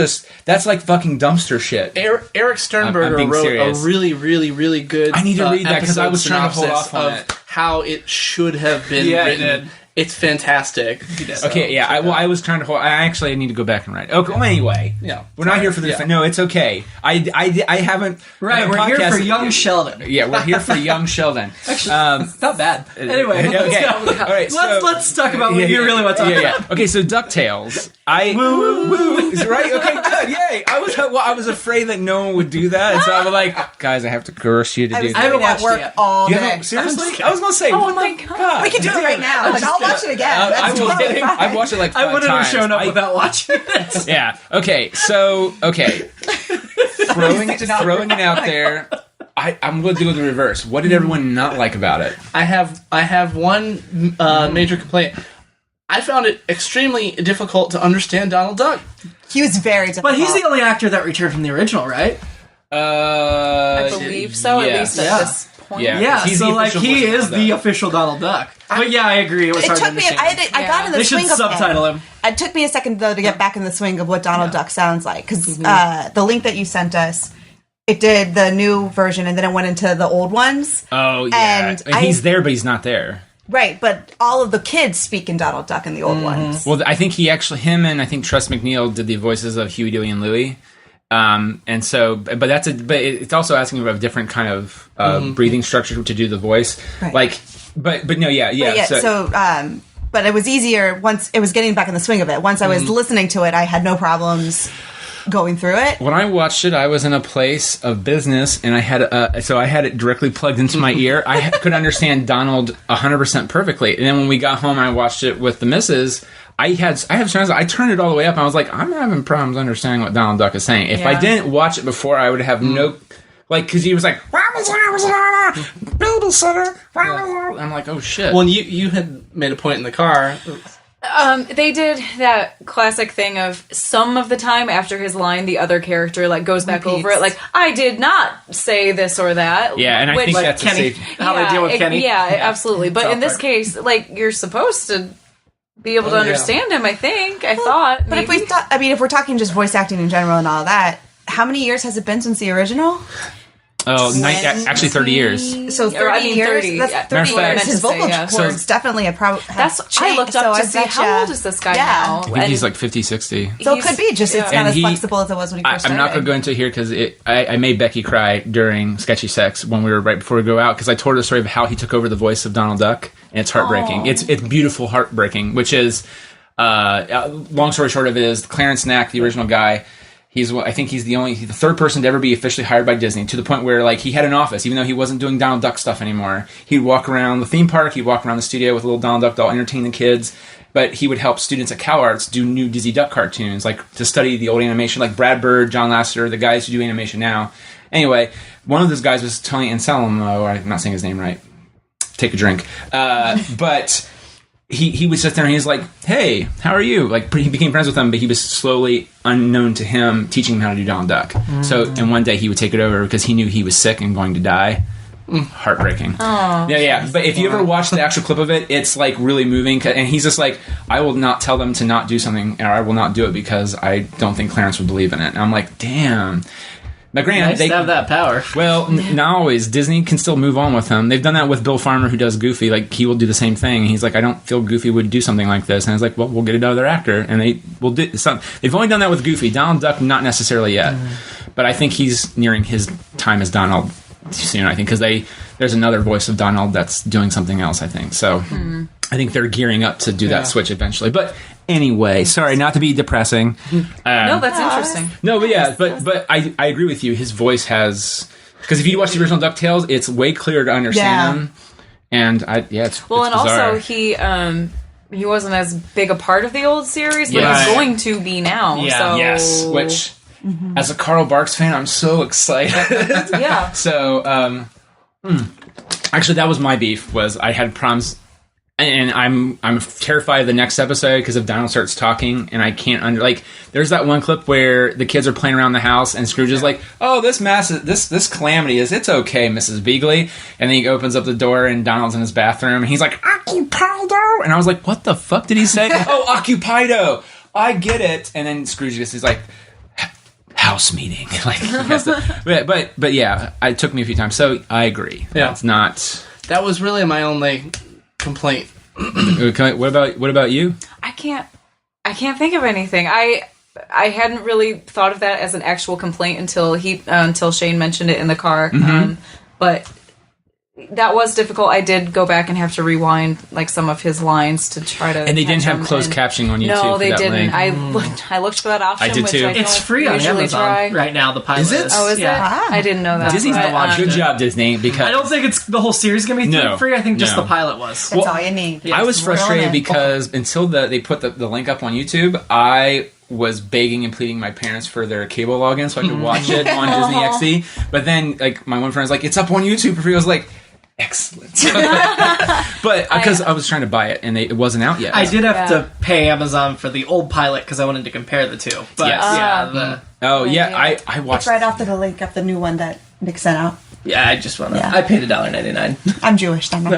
like fucking dumpster shit. Eric Sternberger wrote a really, really, really good I need to read that because I was trying to hold off on it. How it should have been written. It's fantastic. Okay, yeah. I was trying to hold. I need to go back and write. Okay. Well, anyway, we're not here for this. No, it's okay. I haven't. Right, we're here for young Sheldon. Yeah, we're here for young Sheldon. Actually, it's not bad. Anyway, okay. All right, let's talk about what you really want to talk about. Okay, so DuckTales. Woo-Ooo. Is it right? Okay, good. Yay. I was afraid that no one would do that, and so I was like, guys, I have to curse you to do that. I haven't watched work all day. Seriously? I was gonna say, oh my god, we can do it right now. I'll watch it again. I've watched it like 5 times. I wouldn't have shown up without watching it. Yeah. Okay. So throwing it out there. I'm going to do the reverse. What did everyone not like about it? I have one major complaint. I found it extremely difficult to understand Donald Duck. He was very difficult. But he's the only actor that returned from the original, right? I believe so. Yeah. At least at this point. Yeah. So like he is the official Donald Duck. But yeah, I agree. It was hard to understand. I got in the swing of it. They should subtitle him. It took me a second though to get back in the swing of what Donald Duck sounds like because the link that you sent us. It did the new version, and then it went into the old ones. Oh, yeah. And he's there, but he's not there. Right, but all of the kids speak in Donald Duck in the old ones. Well, I think him and I think Tress MacNeille did the voices of Huey, Dewey, and Louie. And so, but it's also asking for a different kind of breathing structure to do the voice. Right. But no, yeah. But it was easier once it was getting back in the swing of it. Once I was listening to it, I had no problems going through it. When I watched it, I was in a place of business, and I had it directly plugged into my ear. I could understand Donald 100% perfectly. And then when we got home, and I watched it with the missus. I turned it all the way up, and I was like, I'm having problems understanding what Donald Duck is saying. If I didn't watch it before, I would have no. Like, because he was like, babysitter. I'm like, oh shit. Well, you had made a point in the car. They did that classic thing of some of the time after his line, the other character goes back over it, like, I did not say this or that. Yeah, and I think that's Kenny. How they deal with Kenny. Yeah, absolutely. But in this case, you're supposed to be able to understand him. I thought. But if we're talking just voice acting in general and all that, how many years has it been since the original? Oh, actually 30 years. So 30 years? 30. That's 30 years. His vocal cords definitely I looked up to see how old is this guy now? I think he's like 50, 60. So it could be just it's not as flexible as it was when he first started. I'm not going to go into it here because I made Becky cry during Sketchy Sex when we were right before we go out because I told her the story of how he took over the voice of Donald Duck, and it's heartbreaking. It's beautiful heartbreaking, which is, long story short of it is, Clarence Knack, the original guy, I think he's the third person to ever be officially hired by Disney, to the point where he had an office, even though he wasn't doing Donald Duck stuff anymore. He'd walk around the theme park, he'd walk around the studio with a little Donald Duck doll, entertain the kids, but he would help students at CalArts do new Dizzy Duck cartoons, to study the old animation, like Brad Bird, John Lasseter, the guys who do animation now. Anyway, one of those guys was Tony Anselmo, I'm not saying his name right, take a drink, but... He would sit there and he was like, hey, how are you? He became friends with him, but he was slowly, unknown to him, teaching him how to do Donald Duck. And one day he would take it over because he knew he was sick and going to die. Heartbreaking. Oh, yeah. But if you ever watch the actual clip of it, it's really moving. And he's just like, I will not tell them to not do something, or I will not do it because I don't think Clarence would believe in it. And I'm like, damn. Now, granted, they have that power. Well, not always. Disney can still move on with him. They've done that with Bill Farmer, who does Goofy. He will do the same thing. He's like, I don't feel Goofy would do something like this. And I was like, well, we'll get another actor, and they will do something. They've only done that with Goofy. Donald Duck, not necessarily yet, but I think he's nearing his time as Donald soon. I think because there's another voice of Donald that's doing something else. I think so. I think they're gearing up to do that switch eventually, but. Anyway, sorry, not to be depressing. No, that's interesting. No, but I agree with you. His voice has... Because if you watch the original DuckTales, it's way clearer to understand him. And, it's and bizarre. also, he wasn't as big a part of the old series, but he's going to be now. Yeah. So. Yes, which, as a Carl Barks fan, I'm so excited. Yeah. So, actually, that was my beef, was I had problems... And I'm terrified of the next episode because if Donald starts talking and I can't there's that one clip where the kids are playing around the house and Scrooge is like, oh, this calamity it's okay, Mrs. Beagley, and then he opens up the door and Donald's in his bathroom and he's like, Occupido, and I was like, what the fuck did he say? Oh, Occupido, I get it. And then Scrooge is like, house meeting, but yeah, it took me a few times, so I agree. Yeah, it's not. That was really my only complaint What about you? I can't think of anything. I hadn't really thought of that as an actual complaint until Shane mentioned it in the car. But that was difficult. I did go back and have to rewind like some of his lines to try to. And they didn't have closed captioning on YouTube. No, they didn't. Link. I looked for that option. I did too. It's free on Amazon right now. The pilot is it? Oh, is it? I didn't know that. Disney's good job, Disney. Because I don't think it's the whole series gonna be free. I think just the pilot was. That's all you need. I was frustrated because until they put the link up on YouTube, I was begging and pleading my parents for their cable login so I could watch it on Disney XD. But then, like, my one friend was like, "It's up on YouTube for free." I was like, excellent. But because I was trying to buy it and it wasn't out yet. I did have to pay Amazon for the old pilot because I wanted to compare the two. But I watched it's right after the link of the new one that Nick sent out. Yeah, I just want to. I paid $1.99. I'm Jewish. I'm not.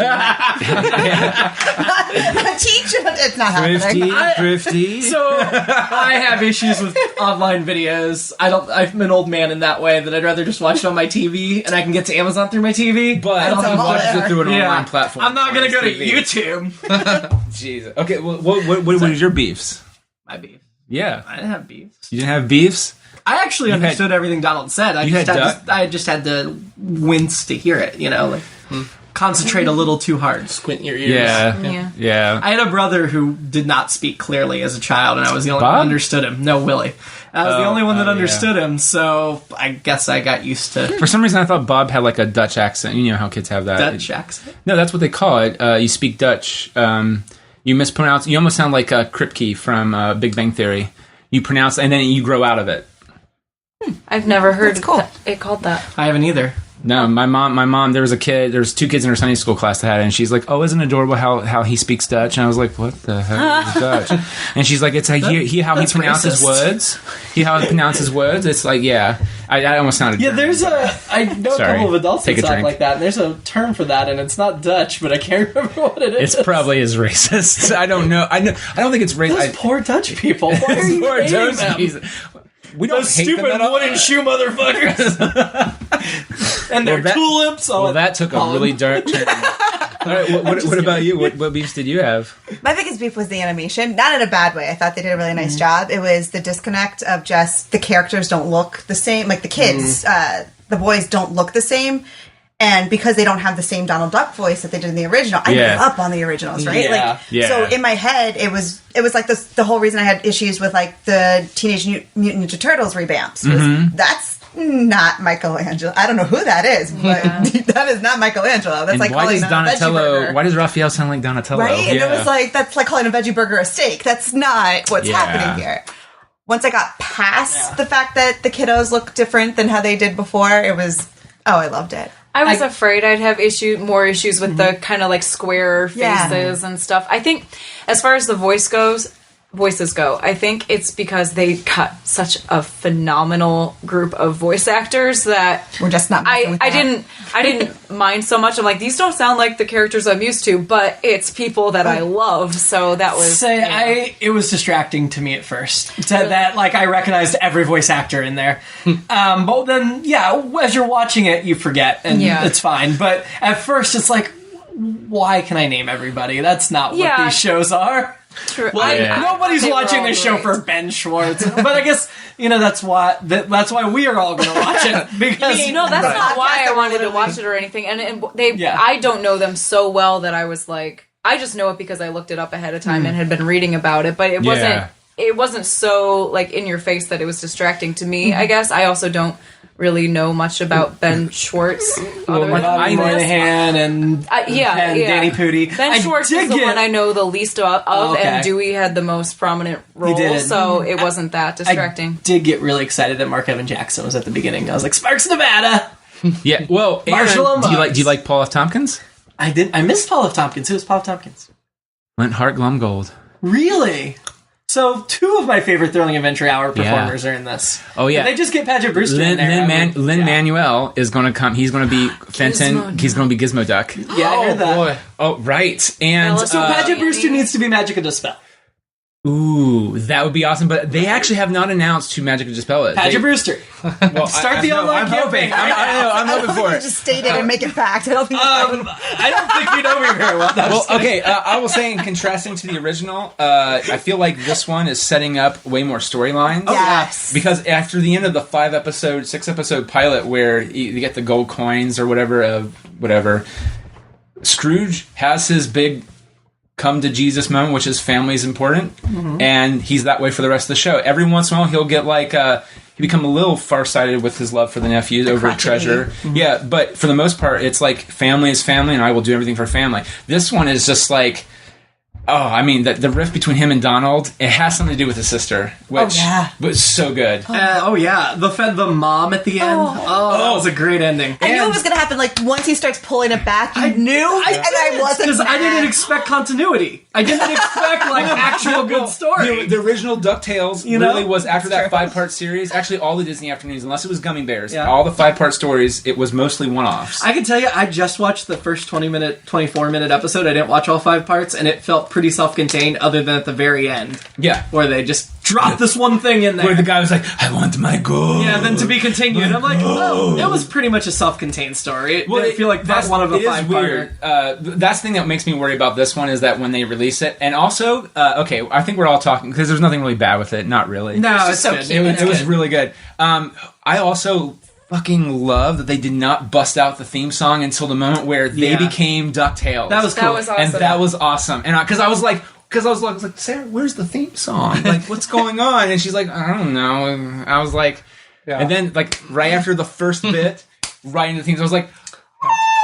Teach it's not happening. Thrifty. So I have issues with online videos. I'm an old man in that way that I'd rather just watch it on my TV, and I can get to Amazon through my TV. But I don't watch it through an online platform. I'm not gonna go to YouTube. Jesus. Okay. Well, what is your beefs? My beef. Yeah. I didn't have beefs. You didn't have beefs? I actually understood everything Donald said. I just had to wince to hear it, concentrate a little too hard. Squint your ears. Yeah. I had a brother who did not speak clearly as a child, and I was the only one that understood him. No, Willie. I was the only one that understood him, so I guess I got used to... For some reason, I thought Bob had like a Dutch accent. You know how kids have that. Dutch accent? No, that's what they call it. You speak Dutch. You mispronounce... You almost sound like Kripke from Big Bang Theory. You pronounce... And then you grow out of it. I've never heard it called that. I haven't either. No, my mom, there was two kids in her Sunday school class that had it, and she's like, "Oh, isn't it adorable how he speaks Dutch?" And I was like, "What the heck is Dutch?" And she's like, "It's how he pronounces words. How he pronounces words. It's like, yeah." I almost sounded German. I know a couple of adults that talk like that, and there's a term for that, and it's not Dutch, but I can't remember what it is. It's probably as racist. I don't know. I don't think it's racist. Those poor Dutch people. Why are you hating them? We don't Those stupid wooden shoe motherfuckers. And their tulips. Well, that took a really dark turn. All right, what about you? What beefs did you have? My biggest beef was the animation. Not in a bad way. I thought they did a really nice job. It was the disconnect of just the characters don't look the same. Like the kids, the boys don't look the same. And because they don't have the same Donald Duck voice that they did in the original, I grew up on the originals, right? So in my head, it was like this. The whole reason I had issues with like the Teenage Mutant Ninja Turtles revamps was that's not Michelangelo. I don't know who that is, but that is not Michelangelo. That's and like why calling does Donatello? Why does Raphael sound like Donatello? Right? And it was like that's like calling a veggie burger a steak. That's not what's happening here. Once I got past the fact that the kiddos look different than how they did before, it was I loved it. I was afraid I'd have more issues with the kind of like square faces and stuff. I think as far as the voices go, I think it's because they cut such a phenomenal group of voice actors that we're just not. I didn't mind so much. I'm like, these don't sound like the characters I'm used to, but it's people that I love. So that was it was distracting to me at first. That like I recognized every voice actor in there, but then as you're watching it, you forget and it's fine. But at first, it's like, why can I name everybody? That's not what these shows are. True. Well, nobody's watching this show for Ben Schwartz, but I guess that's why we are all going to watch it because that's not why I wanted to watch it or anything. And I don't know them so well that I was like, I just know it because I looked it up ahead of time and had been reading about it, but it wasn't. It wasn't so like in your face that it was distracting to me. I guess I also don't really know much about Ben Schwartz. Bobby Moynihan and Danny Pudi. Ben Schwartz is the one I know the least of, and Dewey had the most prominent role, so it wasn't that distracting. I did get really excited that Mark Evan Jackson was at the beginning. I was like, Sparks, Nevada! Yeah, well, Marshall do you like Paul F. Tompkins? I missed Paul F. Tompkins. Who was Paul F. Tompkins? Lent Hart Glumgold. Really? So, two of my favorite Thrilling Adventure Hour performers are in this. Oh, yeah. And they just get Paget Brewster in there. Lin-Manuel is going to come. He's going to be Fenton. He's going to be Gizmo Duck. Yeah, I heard that. Boy. Oh, right. And so Paget Brewster needs to be Magic and Dispel. Ooh, that would be awesome. But they actually have not announced who Magic of Dispel is. Paget Brewster. Well, Start the online campaign. I'm hoping for it. Just state it and make it fact. I don't think. I don't think you know me very well. Well, okay. I will say, in contrasting to the original, I feel like this one is setting up way more storylines. Yes. Because after the end of the 6-episode pilot, where you get the gold coins or whatever, Scrooge has his big come to Jesus moment, which is family is important, and he's that way for the rest of the show. Every once in a while, he'll get he become a little farsighted with his love for the nephews over treasure. Yeah, but for the most part, it's like family is family, and I will do everything for family. This one is just like, the rift between him and Donald, it has something to do with his sister, which was so good. The mom at the end. That was a great ending. I knew it was going to happen. Like, once he starts pulling it back, I knew, and I wasn't because I didn't expect continuity. I didn't expect actual good story. The original DuckTales really was after that 5-part series. Actually, all the Disney afternoons, unless it was Gummy Bears, all the 5-part stories, it was mostly one-offs. I can tell you, I just watched the first 24-minute episode. I didn't watch all 5 parts, and it felt pretty self-contained, other than at the very end. Yeah, where they just dropped this one thing in there. Where the guy was like, "I want my gold." Yeah, then to be continued. I'm like, it was pretty much a self-contained story. It didn't feel like that's one of a 5-parter. That's the thing that makes me worry about this one is that when they release it, and also, I think we're all talking because there's nothing really bad with it. Not really. No, it's so cute. It was really good. I also fucking love that they did not bust out the theme song until the moment where they became DuckTales. That was cool. That was awesome. And that was awesome. And because I was like, Sarah, where's the theme song? Like, what's going on? And she's like, I don't know. I was like, and then right after the first bit, right into the theme song, I was like,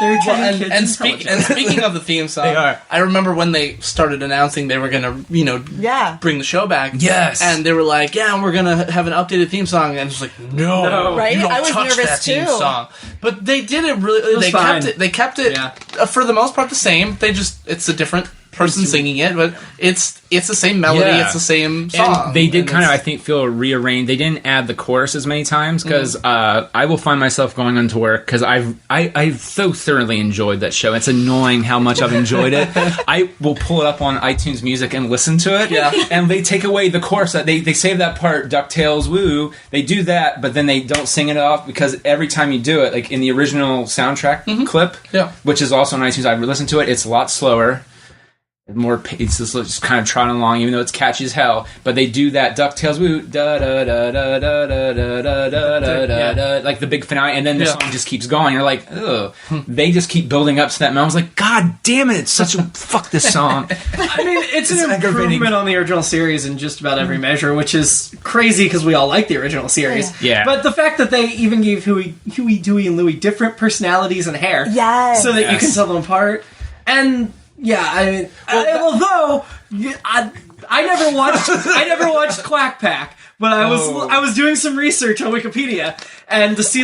and speaking of the theme song, I remember when they started announcing they were going to, bring the show back. Yes. And they were like, we're going to have an updated theme song. And it's like, no, right? you don't I was touch nervous that theme too. song. But they did it really. They kept it for the most part the same. It's a different person singing it, but it's the same melody, it's the same song. And they did kind of, I think, feel rearranged. They didn't add the chorus as many times because I will find myself going on to work because I've so thoroughly enjoyed that show. It's annoying how much I've enjoyed it. I will pull it up on iTunes Music and listen to it, and they take away the chorus. They save that part, DuckTales, Whoo-Ooo. They do that, but then they don't sing it off because every time you do it, like in the original soundtrack clip, which is also on iTunes, I've listened to it. It's a lot slower. It's just kind of trotting along, even though it's catchy as hell. But they do that DuckTales Woo da da da da da da da da da da da, like the big finale, and then the song just keeps going. You're like, ugh. They just keep building up to that. And I was like, God damn it! It's such a fuck this song. I mean, it's an improvement on the original series in just about every measure, which is crazy because we all like the original series. Yeah. But the fact that they even gave Huey, Dewey, and Louie different personalities and hair, so that you can tell them apart, and. Yeah, I mean, although I never watched Quack Pack, but I was doing some research on Wikipedia and to see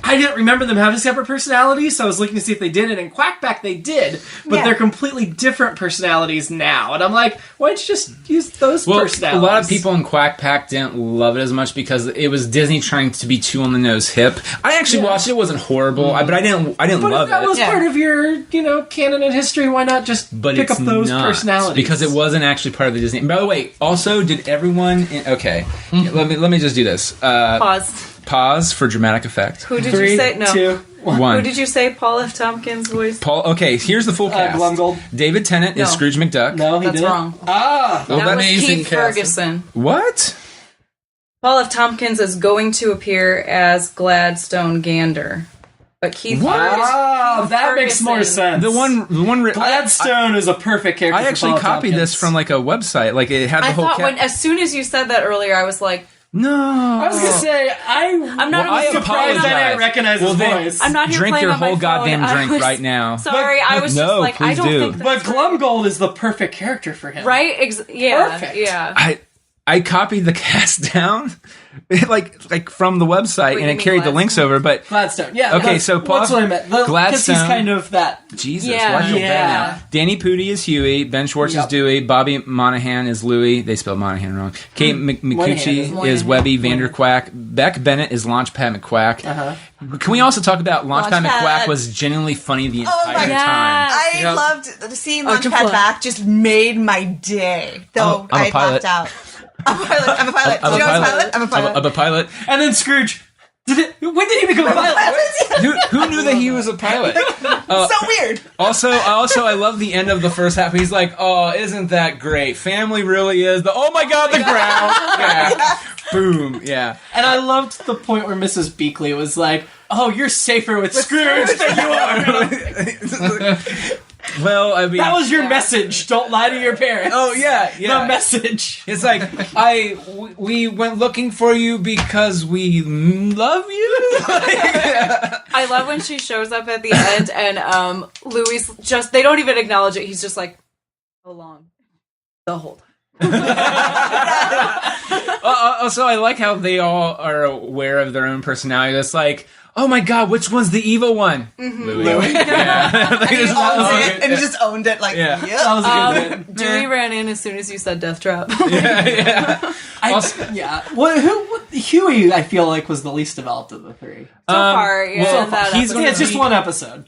I didn't remember them having separate personalities, so I was looking to see if they did it. In Quack Pack, they did, but they're completely different personalities now. And I'm like, why don't you just use those personalities? A lot of people in Quack Pack didn't love it as much because it was Disney trying to be too on the nose hip. I actually watched it; it wasn't horrible, but I didn't love it. But if that was part of your, canon and history, why not just pick up those personalities? Because it wasn't actually part of the Disney. And by the way, also, did everyone? Let me just do this. Pause for dramatic effect. Who did you say? No. 2, 1. Who did you say? Paul F. Tompkins' voice? Okay, here's the full cast. Glumgold. David Tennant is Scrooge McDuck. No, that's wrong. Ah! That was Keith Ferguson. What? Paul F. Tompkins is going to appear as Gladstone Gander. But Keith that makes more sense. The one Gladstone is a perfect character. I actually copied this from a website. It had the whole cast. As soon as you said that earlier, I was like, no. I was gonna say I'm not surprised I didn't recognize his voice. I'm not here drink your on my whole phone. goddamn drink right now. Sorry, I was just like, I don't think that's But Glumgold is the perfect character for him. right. Perfect. Yeah. I copied the cast down, like from the website, and it carried the links over. But Gladstone, yeah. Okay, so that's what I meant. Gladstone, he's kind of that. Jesus, Yeah. why do you feel bad now? Danny Pudi is Huey. Ben Schwartz is Dewey. Bobby Monahan is Louie. They spelled Monahan wrong. Kate McCucci is Webby Vanderquack. Beck Bennett is Launchpad McQuack. Can we also talk about Launchpad McQuack was genuinely funny the entire time? I loved seeing Launchpad back. Just made my day. Though I'm a I pilot. laughed out. I'm a pilot. I'm a pilot. I'm Do you know a I'm a pilot. pilot? I'm a pilot. I'm a pilot. And then Scrooge. When did he become a pilot? Who knew that he was a pilot? So weird. Also, I love the end of the first half. He's like, "Oh, isn't that great? Family really is the oh my god, the ground." Yeah. Boom. Yeah. And I loved the point where Mrs. Beakley was like, "Oh, you're safer with Scrooge than you are." Well, I mean, that was your message. Don't lie to your parents. Oh yeah. The message. It's like we went looking for you because we love you. I love when she shows up at the end and Louis just they don't even acknowledge it. He's just like, "How long?" The whole time. Also, I like how they all are aware of their own personality. It's like, oh my god, which one's the evil one? Louis. Yeah. And he just owned it. Like, Yeah. That was a good bit. Dewey ran in as soon as you said Death Trap. Huey, I feel like, was the least developed of the three. So far, yeah. It's just one episode.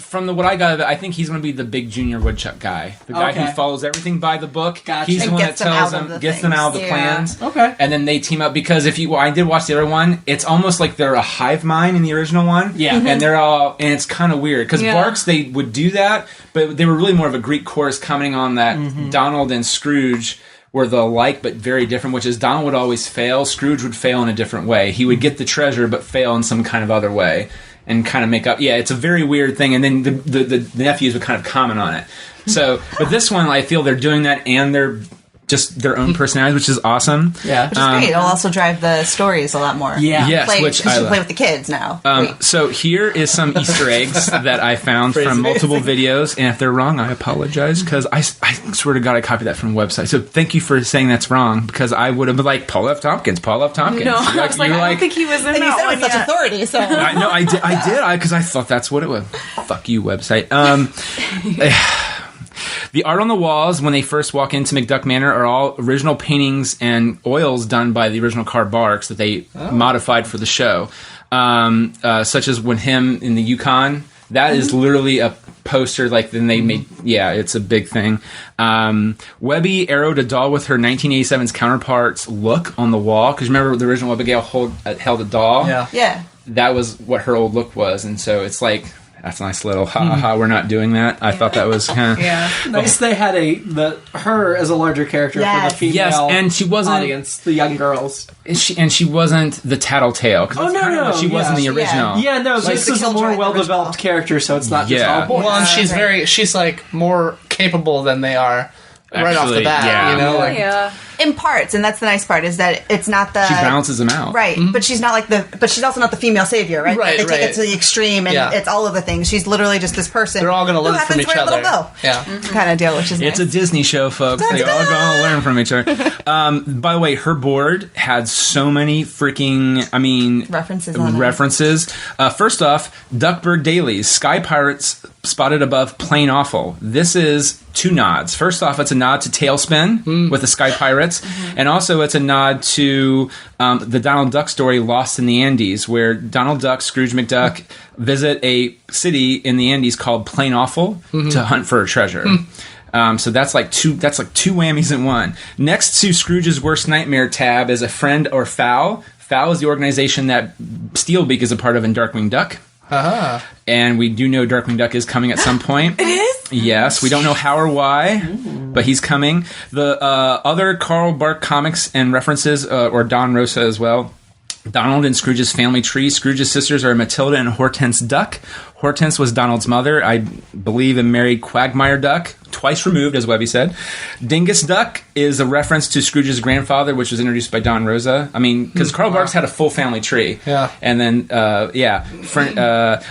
From what I got of it, I think he's going to be the big Junior Woodchuck guy. The guy who follows everything by the book. Gotcha. He's the one that tells them, gets them out of the plans. Okay. And then they team up because I did watch the other one, it's almost like they're a hive mind in the original one. Yeah. And they're all, and it's kind of weird. Because Barks, they would do that, but they were really more of a Greek chorus commenting on that Donald and Scrooge were the alike but very different, which is Donald would always fail, Scrooge would fail in a different way. He would get the treasure but fail in some kind of other way and kind of make up. Yeah, it's a very weird thing, and then the nephews would kind of comment on it. So, but this one, I feel they're doing that and they're just their own personalities, which is awesome. Yeah. Which is great. It'll also drive the stories a lot more. Yeah. Yes, because you play with the kids now. So here is some Easter eggs that I found from multiple videos, and if they're wrong, I apologize, because I swear to God I copied that from a website. So thank you for saying that's wrong, because I would have been like, Paul F. Tompkins. No, I was like, I don't think he was in and you that said one it with such authority, so... I did, because I thought that's what it was. Fuck you, website. The art on the walls when they first walk into McDuck Manor are all original paintings and oils done by the original Carl Barks that they modified for the show. Such as when him in the Yukon, that is literally a poster, like then they made, it's a big thing. Webby arrowed a doll with her 1987's counterpart's look on the wall, because remember the original Abigail held a doll? Yeah. That was what her old look was, and so it's like, that's a nice little ha, we're not doing that. I thought that was kind of... Nice they had her as a larger character for the female and she wasn't, audience, the young girls. She wasn't the tattletale. No. She wasn't the original. Yeah, no, this is a more well-developed character, so it's not just all boys. Well, and she's like more capable than they are right off the bat, you know? In parts, and that's the nice part, is that it's not the... She balances them out. Right, but she's not like but she's also not the female savior, right? Right, they take it to the extreme, and it's all of the things. She's literally just this person. They're all going to learn from each other. Kind of deal, which is It's nice. a Disney show, folks. They all going to learn from each other. By the way, her board had so many freaking, references on references. First off, Duckburg Dailies, Sky Pirates spotted above Plain Awful. This is two nods. First off, it's a nod to Tailspin with the Sky Pirates, and also it's a nod to the Donald Duck story Lost in the Andes, where Donald Duck, Scrooge McDuck visit a city in the Andes called Plain Awful to hunt for a treasure. So that's like two whammies in one. Next to Scrooge's Worst Nightmare tab is a friend or Fowl. Fowl is the organization that Steelbeak is a part of in Darkwing Duck. And we do know Darkwing Duck is coming at some point. It is? Yes, we don't know how or why, but he's coming. The other Carl Bark comics and references, or Don Rosa as well. Donald and Scrooge's family tree. Scrooge's sisters are Matilda and Hortense Duck. Hortense was Donald's mother, I believe, and married Quagmire Duck, twice removed, as Webby said. Dingus Duck is a reference to Scrooge's grandfather, which was introduced by Don Rosa. Because Carl Barks had a full family tree. Yeah. And then,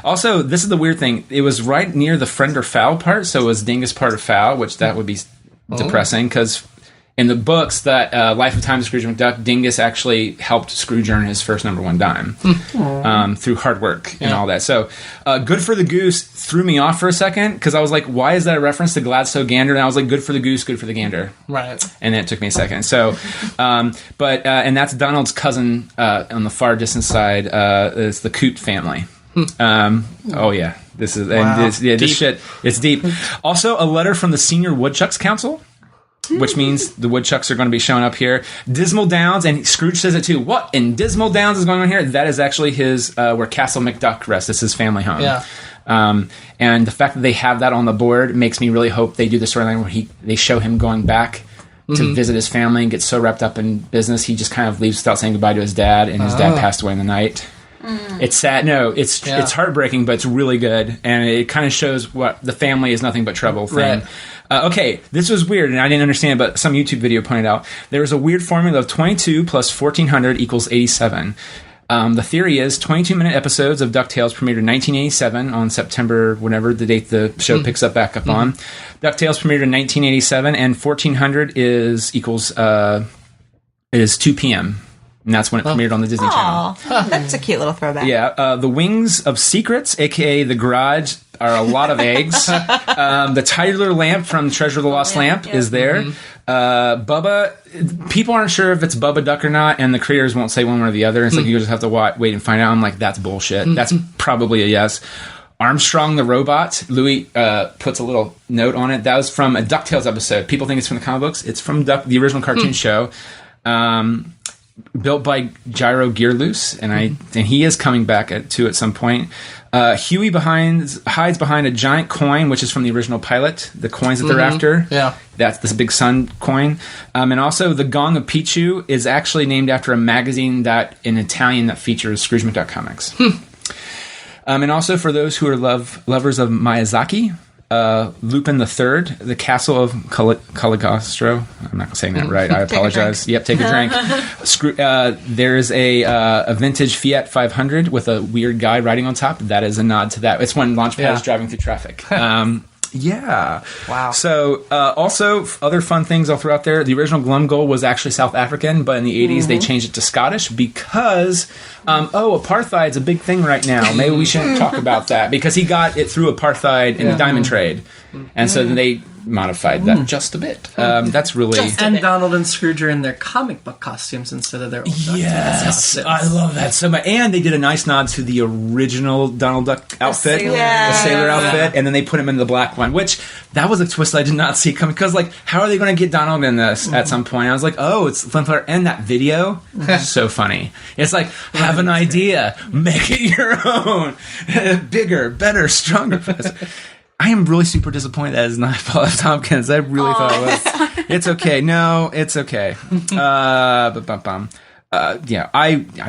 also, this is the weird thing. It was right near the friend or foul part, so it was Dingus part of foul, which that would be depressing, because in the books that Life of Time of Scrooge McDuck, Dingus actually helped Scrooge earn his first #1 dime through hard work and all that. So, Good for the Goose threw me off for a second because I was like, why is that a reference to Gladstone Gander? And I was like, good for the goose, good for the gander. Right. And then it took me a second. So, and that's Donald's cousin on the far distant side. It's the Coot family. Oh yeah, this is this shit. It's deep. Also, a letter from the Senior Woodchucks Council, which means the woodchucks are going to be showing up here. Dismal Downs, and Scrooge says it too. What in Dismal Downs is going on here? That is actually his where Castle McDuck rests. It's his family home. Yeah. And the fact that they have that on the board makes me really hope they do the storyline where they show him going back to visit his family and get so wrapped up in business he just kind of leaves without saying goodbye to his dad, and his dad passed away in the night. It's sad. No, it's heartbreaking, but it's really good, and it kind of shows what the family is nothing but trouble thing. Right. Okay, this was weird, and I didn't understand, but some YouTube video pointed out there was a weird formula of 22 plus 1400 equals 87. The theory is 22-minute episodes of DuckTales premiered in 1987 on September, whenever the date the show picks up back up on. DuckTales premiered in 1987, and 1400 is 2 p.m., and that's when it premiered on the Disney Channel. That's a cute little throwback. Yeah. The Wings of Secrets, a.k.a. The Garage, are a lot of eggs. The titular lamp from Treasure of the Lost Lamp is there. Bubba, people aren't sure if it's Bubba Duck or not, and the creators won't say one way or the other. It's like you just have to wait and find out. I'm like, that's bullshit. That's probably a yes. Armstrong the Robot, Louis puts a little note on it. That was from a DuckTales episode. People think it's from the comic books. It's from the original cartoon show. Built by Gyro Gearloose, and he is coming back at some point. Huey hides behind a giant coin, which is from the original pilot. The coins that they're after. Yeah, that's this big sun coin. And also, the Gong of Pichu is actually named after a magazine in Italian that features Scrooge McDuck comics. And also, for those who are lovers of Miyazaki, Lupin III, the Castle of Cagliostro. I'm not saying that right. I apologize. Yep, take a drink. There's a vintage Fiat 500 with a weird guy riding on top. That is a nod to that. It's when Launchpad is driving through traffic. Yeah. Wow. So, also, other fun things I'll throw out there. The original Glumgold was actually South African, but in the 80s they changed it to Scottish because, apartheid's a big thing right now. Maybe we shouldn't talk about that because he got it through apartheid in the diamond trade. And so they modified that just a bit. That's really... And Donald and Scrooge are in their comic book costumes instead of their old Yes! I love that so much. And they did a nice nod to the original Donald Duck outfit. The sailor outfit. And then they put him in the black one, which that was a twist I did not see coming. Because, how are they going to get Donald in this at some point? I was like, oh, it's Flint Flare. And that video is so funny. It's like, have an idea. Make it your own. Bigger, better, stronger. I am really super disappointed that it's not Paul F. Tompkins. I really thought it was. It's okay. No, it's okay. I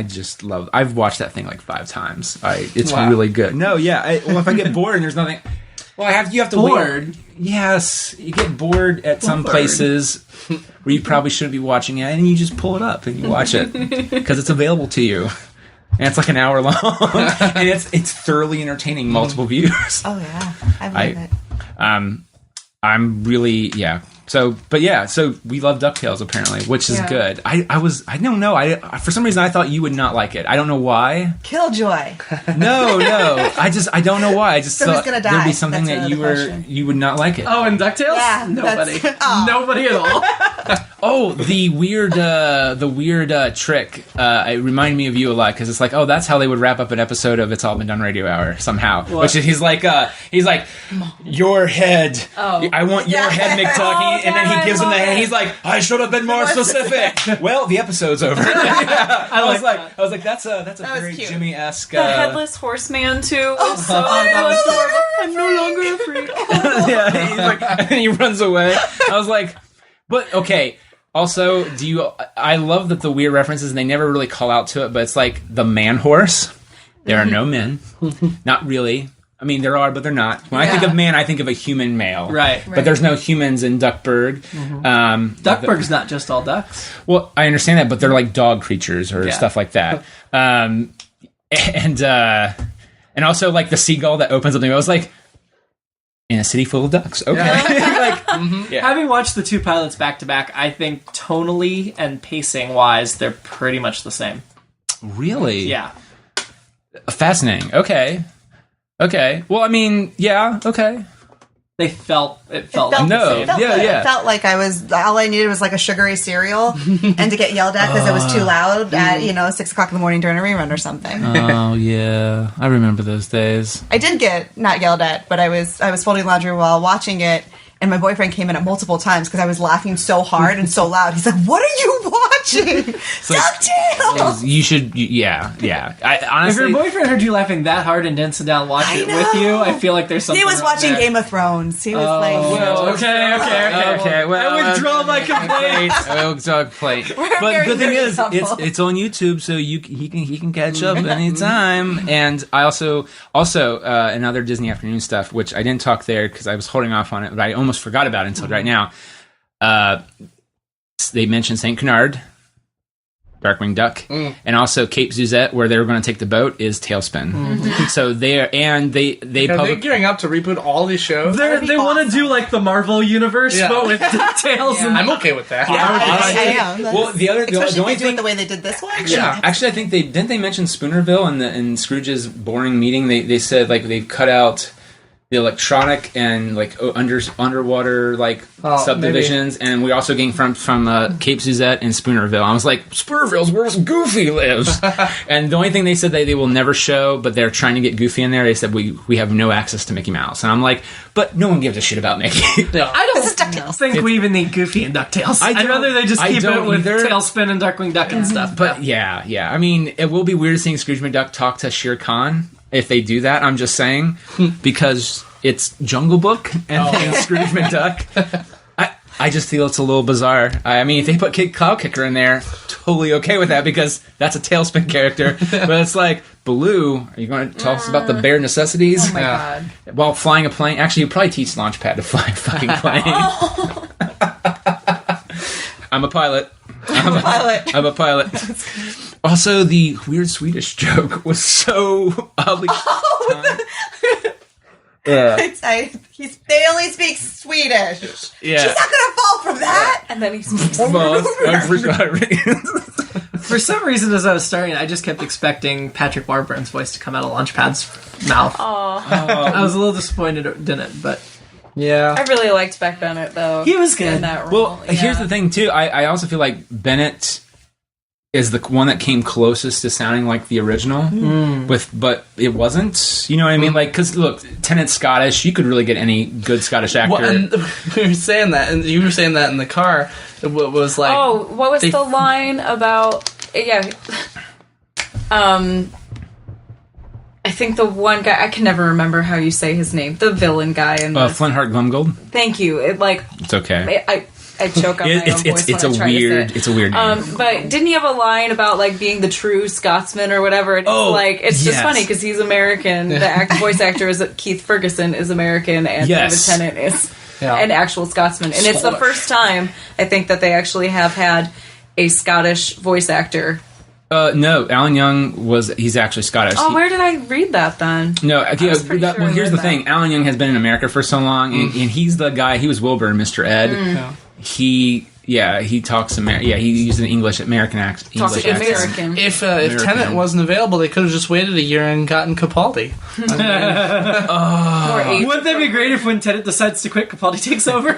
just love... I've watched that thing 5 times. It's really good. No, if I get bored and there's nothing... Well, you have to wait. Yes, you get bored at some places where you probably shouldn't be watching it, and you just pull it up and you watch it because it's available to you. And it's an hour long, and it's thoroughly entertaining. Multiple views. Oh yeah, I love it. I'm really So we love DuckTales apparently, which is good. I don't know. For some reason I thought you would not like it. I don't know why. Killjoy. No. I don't know why. I just thought there'd be something that you would not like it. Oh, in DuckTales? Yeah, nobody. Nobody at all. Oh, the weird trick. It reminded me of you a lot because it's that's how they would wrap up an episode of It's All Been Done Radio Hour somehow. What? Which is he's like your head. Oh. I want your head, McTucky. And then he gives him the hand. He's like, I should have been more specific. Well, the episode's over. I was like, that's a very cute. Jimmy-esque. The headless horseman too. Oh, so adorable. I'm no longer afraid. He's and then he runs away. I was like, but okay. Also, I love that the weird references, and they never really call out to it, but it's like the man horse. There are no men. Not really. I mean, there are, but they're not. When I think of man, I think of a human male. Right. But there's no humans in Duckburg. Duckburg's not just all ducks. Well, I understand that, but they're like dog creatures or stuff like that. And also, the seagull that opens up the... I was like, in a city full of ducks. Okay. Having watched the two pilots back to back, I think tonally and pacing wise, they're pretty much the same. Really? Yeah. Fascinating. Okay. Well, I mean, yeah. Okay. It felt It like felt the same. good. It felt like all I needed was like a sugary cereal and to get yelled at because it was too loud at 6 o'clock in the morning during a rerun or something. Oh yeah, I remember those days. I did get not yelled at, but I was folding laundry while watching it, and my boyfriend came in at multiple times because I was laughing so hard and so loud. He's like, "What are you watching? DuckTales!" You should, yeah. I honestly, if your boyfriend heard you laughing that hard and didn't sit down and watch it with you, I feel like there's something. He was wrong watching there. Game of Thrones. He was like, Okay. Well, I withdraw my complaint. I withdraw my complaint. But very, the thing very is, humble. it's on YouTube, so he can catch up anytime. And I also another Disney Afternoon stuff, which I didn't talk there because I was holding off on it, but I almost forgot about it until right now. They mentioned Saint Canard, Darkwing Duck, and also Cape Suzette, where they were going to take the boat, is Tailspin. So they they're gearing up to reboot all these shows. They want to do like the Marvel universe, but with DuckTales. Yeah. And I'm okay with that. I am. Well, the only thing, the way they did this one. yeah, actually, I think they mention Spoonerville in Scrooge's boring meeting. They said like they've cut out the electronic and like underwater like subdivisions, and we also getting from Cape Suzette and Spoonerville. I was like, Spoonerville's where Goofy lives. And the only thing they said they will never show, but they're trying to get Goofy in there. They said we have no access to Mickey Mouse, and I'm like, but no one gives a shit about Mickey. I don't think we even need Goofy and DuckTales. I'd rather they just keep it with Tailspin and Darkwing Duck and stuff. But yeah. I mean, it will be weird seeing Scrooge McDuck talk to Shere Khan. If they do that, I'm just saying, because it's Jungle Book and then Scrooge McDuck. I just feel it's a little bizarre. I mean, if they put Kid Cloud Kicker in there, totally okay with that because that's a Tailspin character. But it's like, Baloo, are you going to tell us about the bare necessities? Oh my god. While flying a plane? Actually, you probably teach Launchpad to fly a fucking plane. I'm a pilot. I'm a pilot. Also, the weird Swedish joke was so oddly timed. They only speak Swedish. Yeah. She's not gonna fall from that. And then he's For some reason, as I was starting, I just kept expecting Patrick Warburton's voice to come out of Launchpad's mouth. I was a little disappointed it didn't, but yeah. I really liked Beck Bennett, though. He was good. In that role. Well, here's the thing, too. I also feel like Bennett is the one that came closest to sounding like the original, but it wasn't. You know what I mean? Like, because look, Tennant's Scottish. You could really get any good Scottish actor. Well, and we were saying that, and you were saying that in the car. It was like, what was the line about? Yeah, I think the one guy, I can never remember how you say his name. The villain guy in this. Flintheart Glumgold. Thank you. It's okay. I choke on my own voice when I try to say it. It's a weird name. But didn't he have a line about like being the true Scotsman or whatever? And it's just funny because he's American. The voice actor is Keith Ferguson is American, and David Tennant is an actual Scotsman. And it's the first time I think that they actually have had a Scottish voice actor. No, Alan Young he's actually Scottish. Oh, where did I read that then? No, here's the thing. Alan Young has been in America for so long, and he's the guy, he was Wilbur in Mr. Ed. He talks American. Yeah, he uses an American accent. If Tennant wasn't available, they could have just waited a year and gotten Capaldi. Wouldn't that be great if when Tennant decides to quit, Capaldi takes over?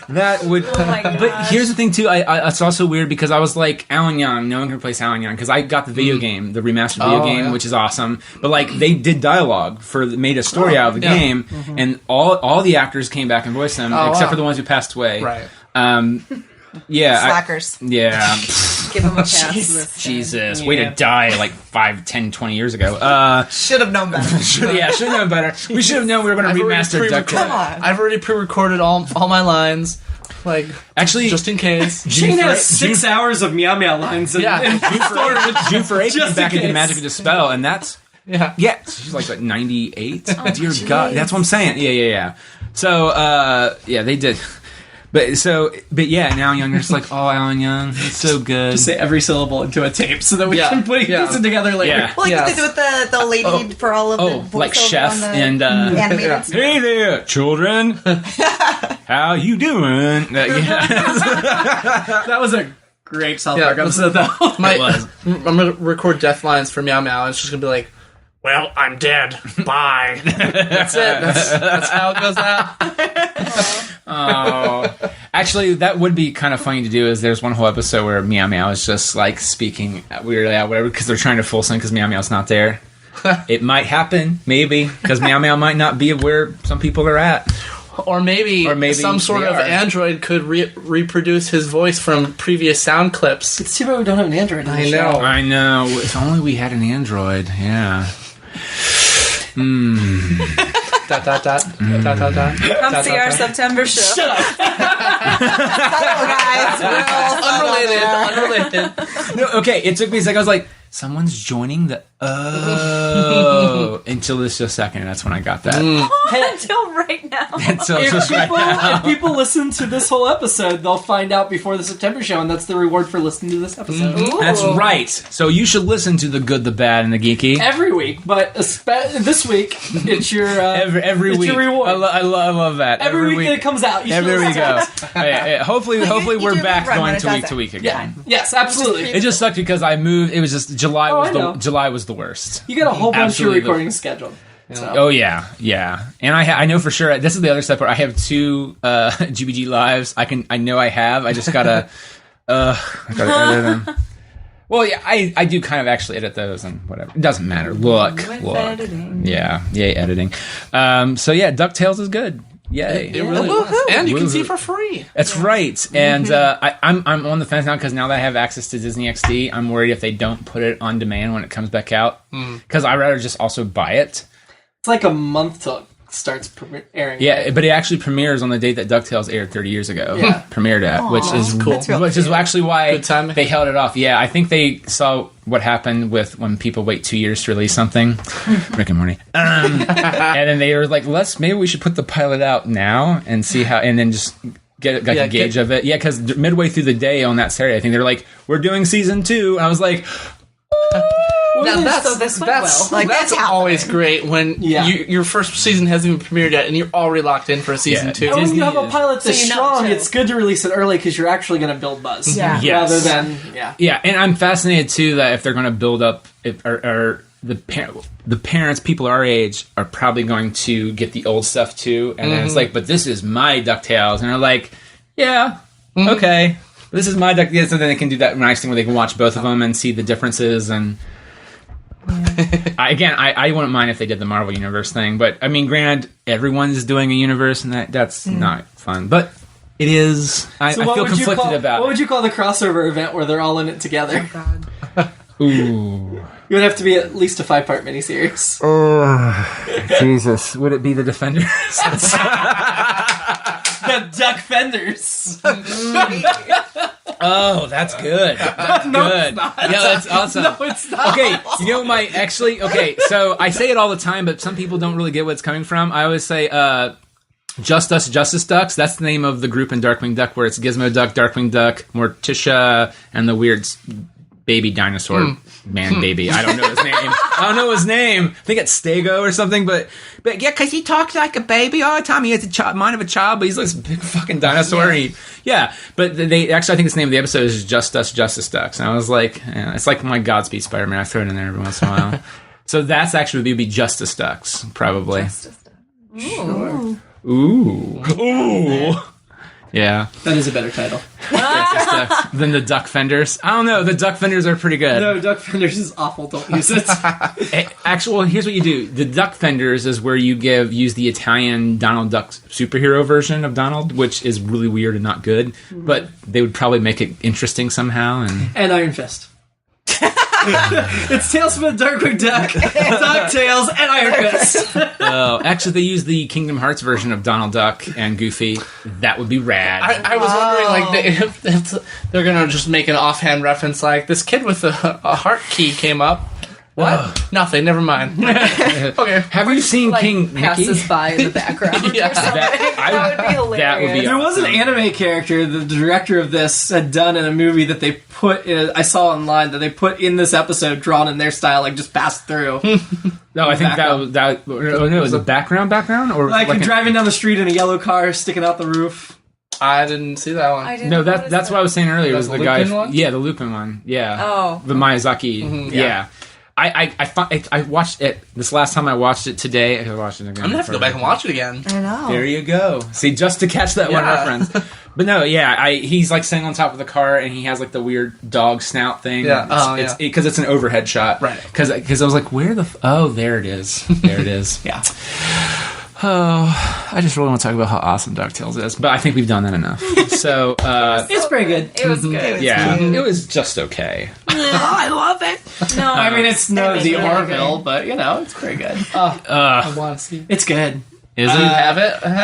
That would. Oh my gosh. But here's the thing too. It's also weird because I was like, Alan Young. No one can replace Alan Young because I got the video game, the remastered video game, which is awesome. But like they did dialogue made a story out of the game, and all the actors came back and voiced them except for the ones who passed away. Right. Slackers. Give him a pass. Jesus. Way to die like 5, 10, 20 years ago. Should have known better. Should have known better. We should have known we were going to remaster DuckTales. Come on. I've already pre-recorded all my lines. Like, actually, just in case. Shane has 6 hours of meow meow lines. June for 8 came back into Magic to Spell, and that's... Yeah. She's like 98. Dear God. That's what I'm saying. Yeah. So, they did... But yeah, now Young, you're just like, oh, Alan Young, it's so good. Just say every syllable into a tape so that we can put it together later. Yeah. Well, like they do with the lady for all of the voiceover like Chef on the and animated stuff. hey there, children, how you doing? That was a great South Park episode, though. I'm gonna record death lines for Meow Meow, and it's just gonna be like, "Well, I'm dead. Bye." That's it. That's how it goes out. Oh, actually, that would be kind of funny to do. Is there's one whole episode where Meow Meow is just like speaking weirdly out, whatever, because they're trying to full send because Meow Meow's not there. It might happen, maybe, because Meow Meow might not be where some people are at. Or maybe some sort of android could reproduce his voice from previous sound clips. It's too bad we don't have an android. I know. If only we had an android. Yeah. Dot, dot, dot. Come see our September show. Shut up. Unrelated. No, okay, it took me a second. I was like, someone's joining the until this just a second. That's when I got that. Until right now. If people listen to this whole episode, they'll find out before the September show, and that's the reward for listening to this episode. That's right. So you should listen to The Good, the Bad, and the Geeky. Every week, but this week, it's your every it's week. your reward. I love that. Every week that it comes out, you should there we listen go. Yeah. Hopefully we're back going to week again. Yeah. Yes, absolutely. It just sucked because I moved. It was just July was the worst. You got a whole bunch of recordings scheduled. So. Oh yeah, and I know for sure. This is the other step where I have 2 GBG lives. I just gotta edit them. Well, yeah, I do kind of actually edit those and whatever. It doesn't matter. Look. Editing. Yeah, yay editing. So yeah, DuckTales is good. Yay! It really was. And you can see for free. That's right. And I'm on the fence now because now that I have access to Disney XD, I'm worried if they don't put it on demand when it comes back out. Because I'd rather just also buy it. It's like a month till it starts airing. Yeah, right? But it actually premieres on the date that DuckTales aired 30 years ago. Yeah. Premiered at, which is cool. Which is actually why they held it off. Yeah, I think they saw what happened with when people wait 2 years to release something. Rick and Morty. And then they were like, maybe we should put the pilot out now and see how, and then just get a gauge of it. Yeah, because midway through the day on that Saturday, I think they're like, we're doing season 2. And I was like, now that's always great when your first season hasn't even premiered yet and you're already locked in for season 2. And when you have a pilot that's strong, it's good to release it early because you're actually going to build buzz. Yeah. Yes. Rather than yeah. And I'm fascinated too that if they're going to build up or the parents, people our age, are probably going to get the old stuff too, and then it's like, but this is my DuckTales, and they're like, okay. This is my DuckTales, so then they can do that nice thing where they can watch both of them and see the differences. And I wouldn't mind if they did the Marvel Universe thing, but I mean, granted, everyone's doing a universe, and that's not fun. But it is. I feel conflicted about it. What would you call the crossover event where they're all in it together? Oh, God. Ooh. It would have to be at least a 5-part miniseries. Oh, Jesus. Would it be the Defenders? The Duck Fenders. Oh, that's good. That's good. It's not. Yeah, that's awesome. No, it's not. Okay, you know so I say it all the time, but some people don't really get where it's coming from. I always say, Just Us Justice Ducks. That's the name of the group in Darkwing Duck, where it's Gizmo Duck, Darkwing Duck, Morticia, and the weird baby dinosaur man baby. I don't know his name. I think it's Stego or something, but yeah, because he talks like a baby all the time. He has a mind of a child, but he's like this big fucking dinosaur. But they actually, I think the name of the episode is Just Us Justice Ducks. And I was like, it's like my Godspeed Spider-Man. I throw it in there every once in a while. So that's actually would be Justice Ducks, probably. Justice Ducks. Sure. Ooh. Yeah. That is a better title. Than the Duck Fenders. I don't know. The Duck Fenders are pretty good. No, Duck Fenders is awful. Don't use it. Actually, here's what you do. The Duck Fenders is where you use the Italian Donald Duck superhero version of Donald, which is really weird and not good. But they would probably make it interesting somehow. And Iron Fist. It's Tailspin, Darkwing Duck, DuckTales, and Iron Fist. Oh, actually, they use the Kingdom Hearts version of Donald Duck and Goofy. That would be rad. I was wondering, like, if they're gonna just make an offhand reference, like this kid with a heart key came up. What? Nothing. Never mind. Okay. Have you seen King Mickey? Passes by in the background. Yeah. That would be hilarious. That would be There was an anime character the director of this had done in a movie that they put in, I saw online that they put in this episode drawn in their style, like just passed through. No, I think that was the background or like driving down the street in a yellow car sticking out the roof. I didn't see that one. No, that's what I was saying earlier. Was the guy? One? Yeah, the Lupin one. Yeah. Oh. The Miyazaki. Mm-hmm, yeah. I watched it this last time. I watched it today. I watched it again. I'm gonna have to go back and watch it again. I know. There you go. See, just to catch that one reference. But no, yeah, he's like sitting on top of the car, and he has like the weird dog snout thing. Yeah, because it's an overhead shot. Right. Because I was like, where the? Oh, there it is. There it is. Yeah. Oh, I just really want to talk about how awesome DuckTales is, but I think we've done that enough. So it's pretty good. It was good. Yeah, it was just okay. I love it. No, I mean, it's no the really Orville, but you know, it's pretty good. I want to see. It's good. Is Do you it? have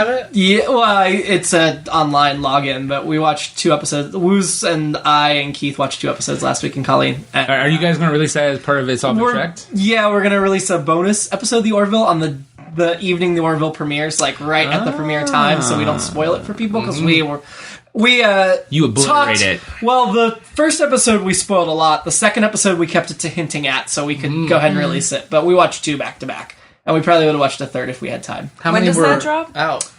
it? Yeah, well, it's an online login, but we watched 2 episodes. Woos and I and Keith watched 2 episodes last week, and Colleen. And, Are you guys going to release that as part of It's All Been Checked? Yeah, we're going to release a bonus episode of the Orville on the evening the Orville premieres, like right at the premiere time, so we don't spoil it for people, because we You obliterate it. Well, the first episode we spoiled a lot. The second episode we kept it to hinting at, so we could go ahead and release it. But we watched 2 back to back, and we probably would have watched a third if we had time. How When many does were that drop? out?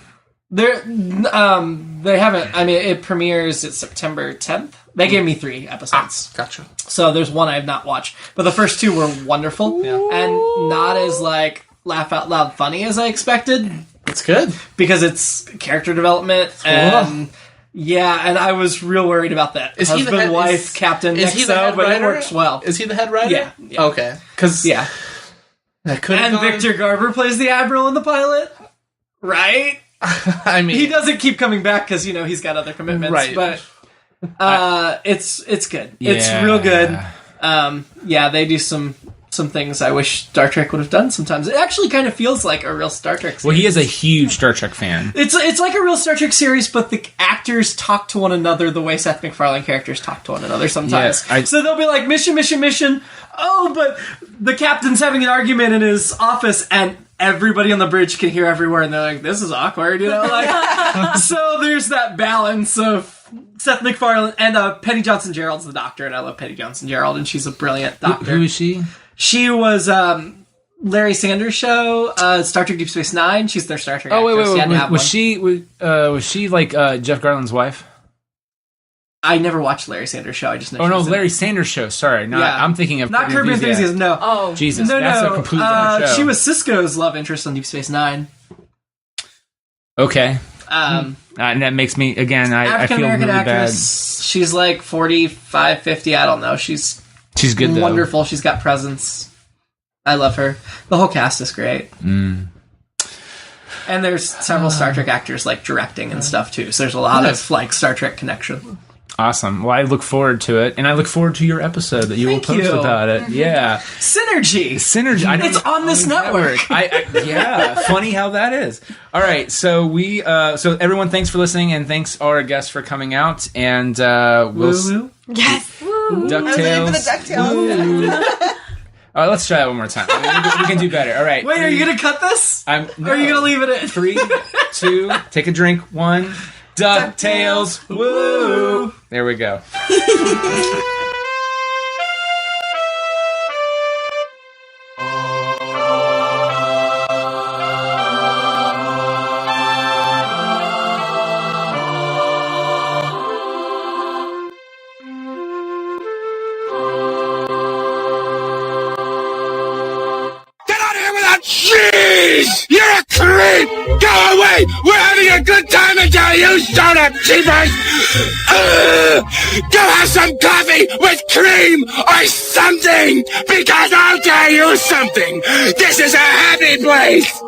They haven't. I mean, it premieres at September 10th. They gave me 3 episodes. Gotcha. So there's one I have not watched, but the first 2 were wonderful and not as like laugh out loud funny as I expected. It's good Because it's character development and and I was real worried about that. Is he the husband, head- wife, is- captain, is he the head but it writer? works well. Is he the head writer? Yeah. Okay. Because Yeah. that could And Victor Garber plays the Admiral in the pilot. Right? I mean, He doesn't keep coming back because, you know, he's got other commitments. Right. But it's good. Yeah. It's real good. They do some things I wish Star Trek would have done sometimes. It actually kind of feels like a real Star Trek series. Well, he is a huge Star Trek fan. It's like a real Star Trek series, but the actors talk to one another the way Seth MacFarlane characters talk to one another sometimes. Yeah, so they'll be like, mission. Oh, but the captain's having an argument in his office, and everybody on the bridge can hear everywhere, and they're like, this is awkward, you know? Like, so there's that balance of Seth MacFarlane, and Penny Johnson-Gerald's the Doctor, and I love Penny Johnson-Gerald, and she's a brilliant Doctor. Who is she? She was Larry Sanders' show, Star Trek Deep Space Nine. She's their Star Trek Oh, wait. actress. She had to have Was she like Jeff Garland's wife? I never watched Larry Sanders' show. I just know. Oh, she no, was in Larry it. Sanders' show. Sorry. Yeah. I'm thinking of Not Curb Your Enthusiasm. No. Oh, Jesus, No. that's a completely different show. She was Sisko's love interest on Deep Space Nine. Okay. And that makes me, again, I feel African really American bad. actress. She's like 45, 50. I don't know. She's She's good, though. wonderful. She's got presence. I love her. The whole cast is great. And there's several Star Trek actors like directing and stuff too. So there's a lot of like Star Trek connection. Awesome. Well, I look forward to it, and I look forward to your episode that you will Thank post you. about it. Yeah, Synergy. I know It's on this network. Yeah, funny how that is. All right, so so everyone, thanks for listening, and thanks our guests for coming out, and Woo-Ooo. Yes. DuckTales. I was waiting for the DuckTales. All right, let's try it one more time. I mean, we can do better. All right. Wait, are you gonna cut this? No. Or are you gonna leave it in? 3, 2, take a drink. 1. DuckTales. Woo! There we go. Jeez! You're a creep! Go away! We're having a good time until you start up, cheapers! Go have some coffee with cream or something! Because I'll tell you something! This is a happy place!